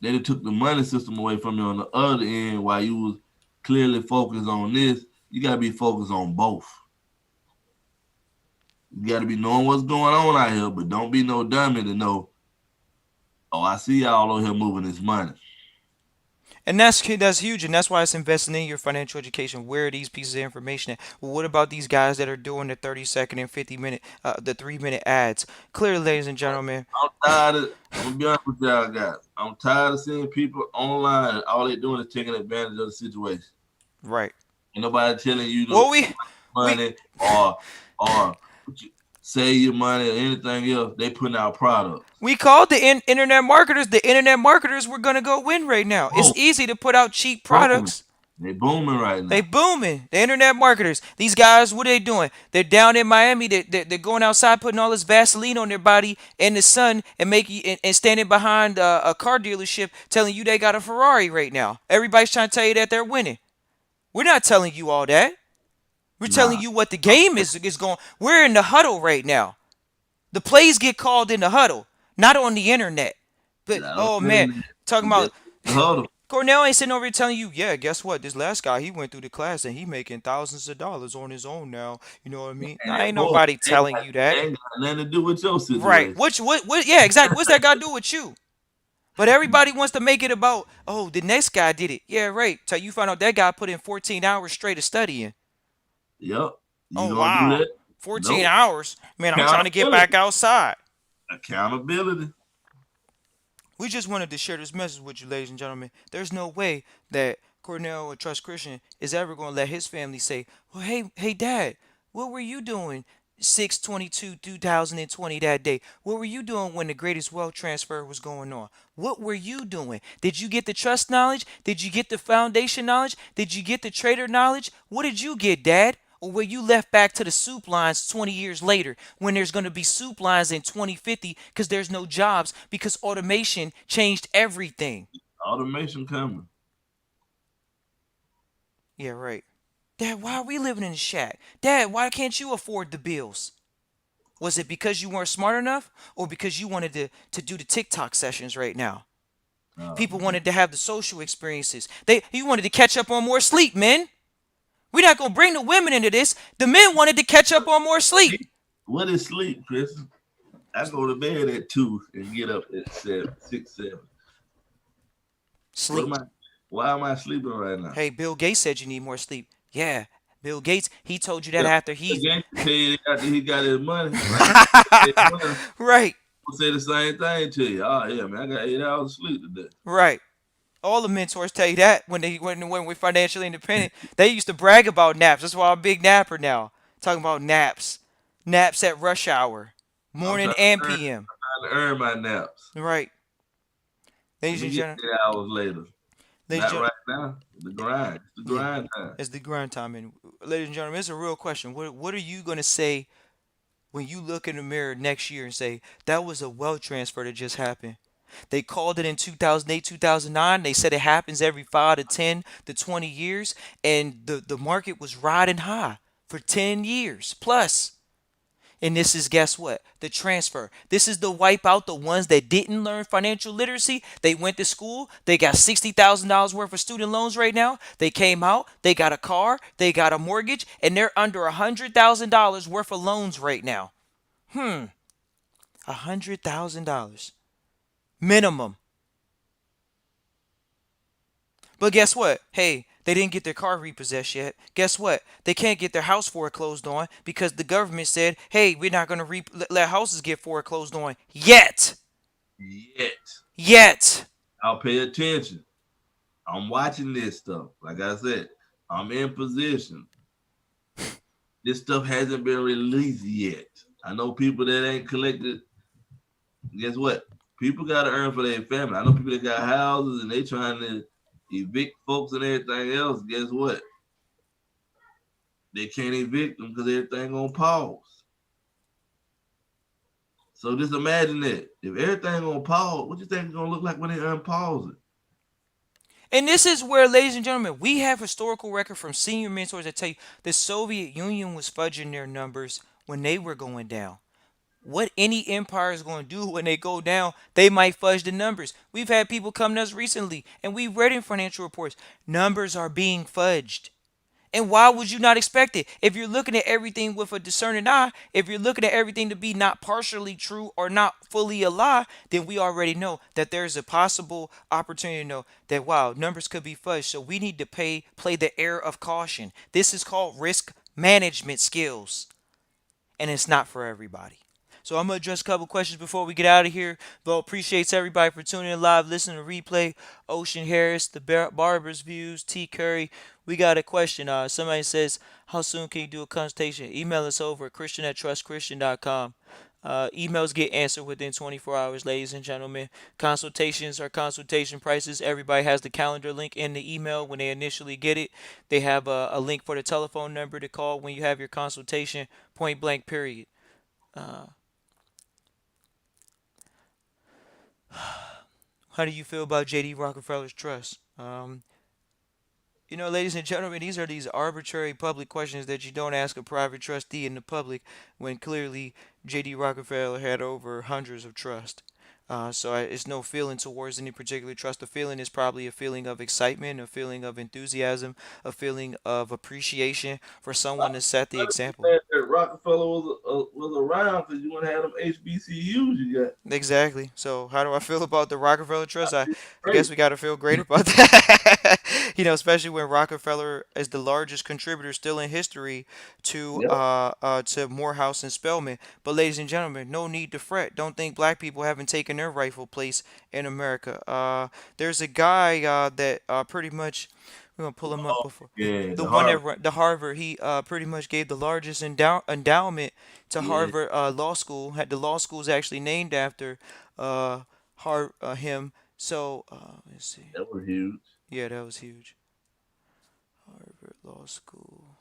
S2: then it took the money system away from you on the other end while you was clearly focused on this. You gotta be focused on both. You gotta be knowing what's going on out here, but don't be no dummy to know, oh, I see y'all over here moving this money.
S1: And that's huge, and that's why it's investing in your financial education. Where are these pieces of information at? Well, what about these guys that are doing the 30-second and 50-minute, the 3-minute ads? Clearly, ladies and gentlemen,
S2: I'm tired of. I'm gonna be honest with y'all guys. I'm tired of seeing people online and all they doing is taking advantage of the situation.
S1: right?
S2: Ain't nobody telling you to
S1: Well, we
S2: money or save your money or anything else. They putting out products.
S1: we called the internet marketers. The internet marketers were gonna go win right now. It's
S2: Boom,
S1: easy to put out cheap
S2: booming.
S1: products.
S2: They booming right
S1: They
S2: now.
S1: booming. The internet marketers. These guys, what are they doing? They're down in Miami. They're going outside, putting all this Vaseline on their body in the sun, and and standing behind a car dealership, telling you they got a Ferrari right now. Everybody's trying to tell you that they're winning. We're not telling you all that. We're telling
S2: Nah,
S1: you what the game is going. We're in the huddle right now. The plays get called in the huddle, not on the internet. But
S2: I don't
S1: oh man,
S2: mean
S1: talking about
S2: that. Hold on.
S1: Cornell ain't sitting over here telling you, yeah, guess what? This last guy, he went through the class and he making thousands of dollars on his own now. You know what I mean?
S2: And
S1: Nah,
S2: that
S1: ain't
S2: bull
S1: nobody telling you that.
S2: ain't got nothing to do with your
S1: Right.
S2: situation.
S1: What yeah, exactly. What's that got to do with you? But everybody wants to make it about, oh, the next guy did it. Yeah, right. Till you find out that guy put in 14 hours straight of studying.
S2: Yep. You
S1: Oh,
S2: gonna do
S1: wow.
S2: that?
S1: 14
S2: Nope.
S1: hours? Man, I'm trying to get
S2: Accountability.
S1: back outside.
S2: Accountability.
S1: We just wanted to share this message with you, ladies and gentlemen. There's no way that Cornell or Trust Christian is ever going to let his family say, "Well, hey, Dad, what were you doing 6/22/2020 that day? What were you doing when the greatest wealth transfer was going on? What were you doing? Did you get the trust knowledge? Did you get the foundation knowledge? Did you get the trader knowledge? What did you get, Dad?" Or were you left back to the soup lines 20 years later when there's going to be soup lines in 2050 because there's no jobs because automation changed everything?
S2: Automation coming.
S1: Yeah, right. Dad, why are we living in a shack? Dad, why can't you afford the bills? Was it because you weren't smart enough or because you wanted to do the TikTok sessions right now?
S2: Oh
S1: People
S2: man.
S1: wanted to have the social experiences. You wanted to catch up on more sleep, men. We're not gonna bring the women into this. The men wanted to catch up on more sleep.
S2: What is sleep, Chris? I go to bed at 2 and get up at 7. What
S1: Sleep.
S2: am I? Why am I sleeping right now?
S1: Hey, Bill Gates said you need more sleep. Yeah, Bill Gates, he told you that
S2: Yeah,
S1: after
S2: the
S1: he's
S2: game tell you after he got his money, right? His money,
S1: right,
S2: will say the same thing to you. Oh yeah, man, I got 8 hours of sleep today.
S1: right. All the mentors tell you that when we're financially independent. They used to brag about naps. That's why I'm a big napper now. Talking about naps. Naps at rush hour.
S2: I'm
S1: Morning
S2: trying
S1: and
S2: to earn,
S1: PM.
S2: trying to earn my naps.
S1: Right.
S2: Let
S1: Ladies
S2: me
S1: and
S2: get
S1: gentlemen.
S2: 8 hours later.
S1: Ladies and
S2: Not
S1: gentlemen.
S2: right now. The grind. It's the
S1: Yeah.
S2: grind time.
S1: It's the grind time. And ladies and gentlemen, it's a real question. What are you gonna say when you look in the mirror next year and say, that was a wealth transfer that just happened? They called it in 2008, 2009. They said it happens every 5 to 10 to 20 years. And the market was riding high for 10 years plus. And this is, guess what? The transfer. This is the wipe out the ones that didn't learn financial literacy. They went to school. They got $60,000 worth of student loans right now. They came out. They got a car. They got a mortgage. And they're under $100,000 worth of loans right now. $100,000 minimum. But guess what? Hey, they didn't get their car repossessed yet. Guess what? They can't get their house foreclosed on because the government said, hey, we're not going to let houses get foreclosed on yet.
S2: Yet.
S1: Yet.
S2: I'll pay attention. I'm watching this stuff. Like I said, I'm in position. This stuff hasn't been released yet. I know people that ain't collected. Guess what? People got to earn for their family. I know people that got houses and they trying to evict folks and everything else. Guess what? They can't evict them because everything on pause. So just imagine that. If everything on pause, what you think it's gonna look like when they unpause it?
S1: And this is where, ladies and gentlemen, we have historical record from senior mentors that tell you the Soviet Union was fudging their numbers when they were going down. What any empire is going to do when they go down, they might fudge the numbers. We've had people come to us recently, and we've read in financial reports, numbers are being fudged. And why would you not expect it? If you're looking at everything with a discerning eye, if you're looking at everything to be not partially true or not fully a lie, then we already know that there's a possible opportunity to know that wow, numbers could be fudged. So we need to play the air of caution. This is called risk management skills, and it's not for everybody. So I'm gonna address a couple questions before we get out of here. Though appreciates everybody for tuning in live, listening to replay. Ocean Harris, the Barber's Views, T Curry. We got a question. Somebody says, how soon can you do a consultation? Email us over at Christian at trustchristian.com. Emails get answered within 24 hours, ladies and gentlemen. Consultations are consultation prices. Everybody has the calendar link in the email when they initially get it. They have a link for the telephone number to call when you have your consultation, point blank, period. Uh, how do you feel about J.D. Rockefeller's trust? Ladies and gentlemen, these arbitrary public questions that you don't ask a private trustee in the public when clearly J.D. Rockefeller had over hundreds of trusts. It's no feeling towards any particular trust. The feeling is probably a feeling of excitement, a feeling of enthusiasm, a feeling of appreciation for someone to set the example.
S2: That Rockefeller was around because you want to have them HBCUs you got.
S1: Exactly. So how do I feel about the Rockefeller Trust? I
S2: Great.
S1: guess we got to feel great about that. Especially when Rockefeller is the largest contributor still in history
S2: Yep.
S1: to Morehouse and Spelman. But ladies and gentlemen, no need to fret. Don't think black people haven't taken their rightful place in America. There's a guy that pretty much we're gonna pull him up
S2: Oh,
S1: before
S2: yeah,
S1: the
S2: the
S1: one
S2: Harvard.
S1: at the Harvard. He pretty much gave the largest endowment to
S2: Yeah,
S1: Harvard Law School. Had the law school is actually named after uh, him. So let's see.
S2: that was huge.
S1: Yeah, that was huge. Harvard Law School.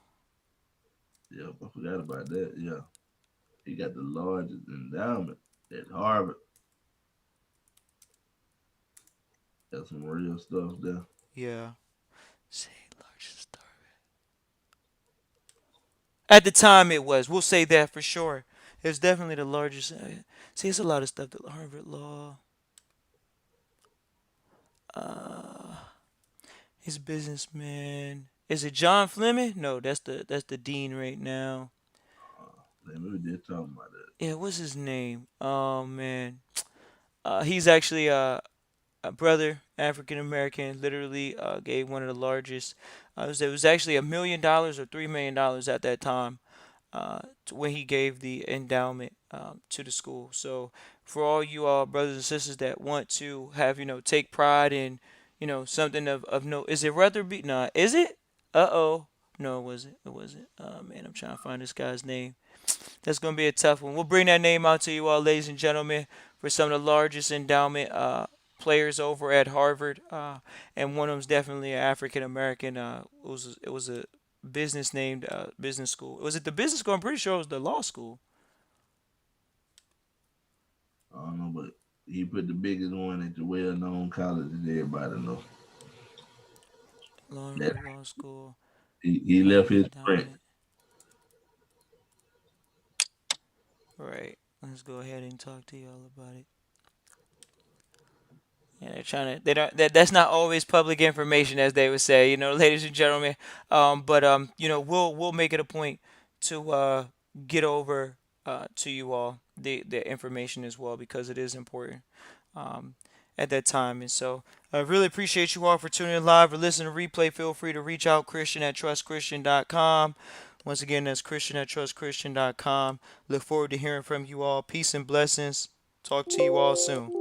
S2: Yep, I forgot about that. Yeah, he got the largest endowment at Harvard. That's some real stuff there.
S1: Yeah. See, largest star. At the time, it was. We'll say that for sure. It's definitely the largest. See, it's a lot of stuff. The Harvard Law. Uh, he's a businessman. Is it John Fleming? No, that's the dean right now.
S2: Man, we were just talking about that.
S1: Yeah, what's his name? Oh man, he's actually a brother, African American. Literally gave one of the largest. It was actually $1 million or $3 million at that time when he gave the endowment to the school. So for all you all brothers and sisters that want to have take pride in something of note, is it Rutherby? Nah, is it? Uh-oh. No, it wasn't. It wasn't. Man, I'm trying to find this guy's name. That's gonna be a tough one. We'll bring that name out to you all, ladies and gentlemen, for some of the largest endowment players over at Harvard, and one of them's definitely an African American. It was a business named business school. Was it the business school? I'm pretty sure it was the law school.
S2: I don't know, but he put the biggest one at the well-known college that everybody know. That
S1: Harvard Law School.
S2: he left his print.
S1: Endowment. Right. Let's go ahead and talk to y'all about it. Yeah, they're trying to. They don't. That's not always public information, as they would say. Ladies and gentlemen. But we'll make it a point to get over to you all the information as well because it is important um, at that time. And so I really appreciate you all for tuning in live or listening to replay. Feel free to reach out Christian at trustchristian.com. Once again, that's Christian at trustchristian.com. Look forward to hearing from you all. Peace and blessings. Talk to you all soon.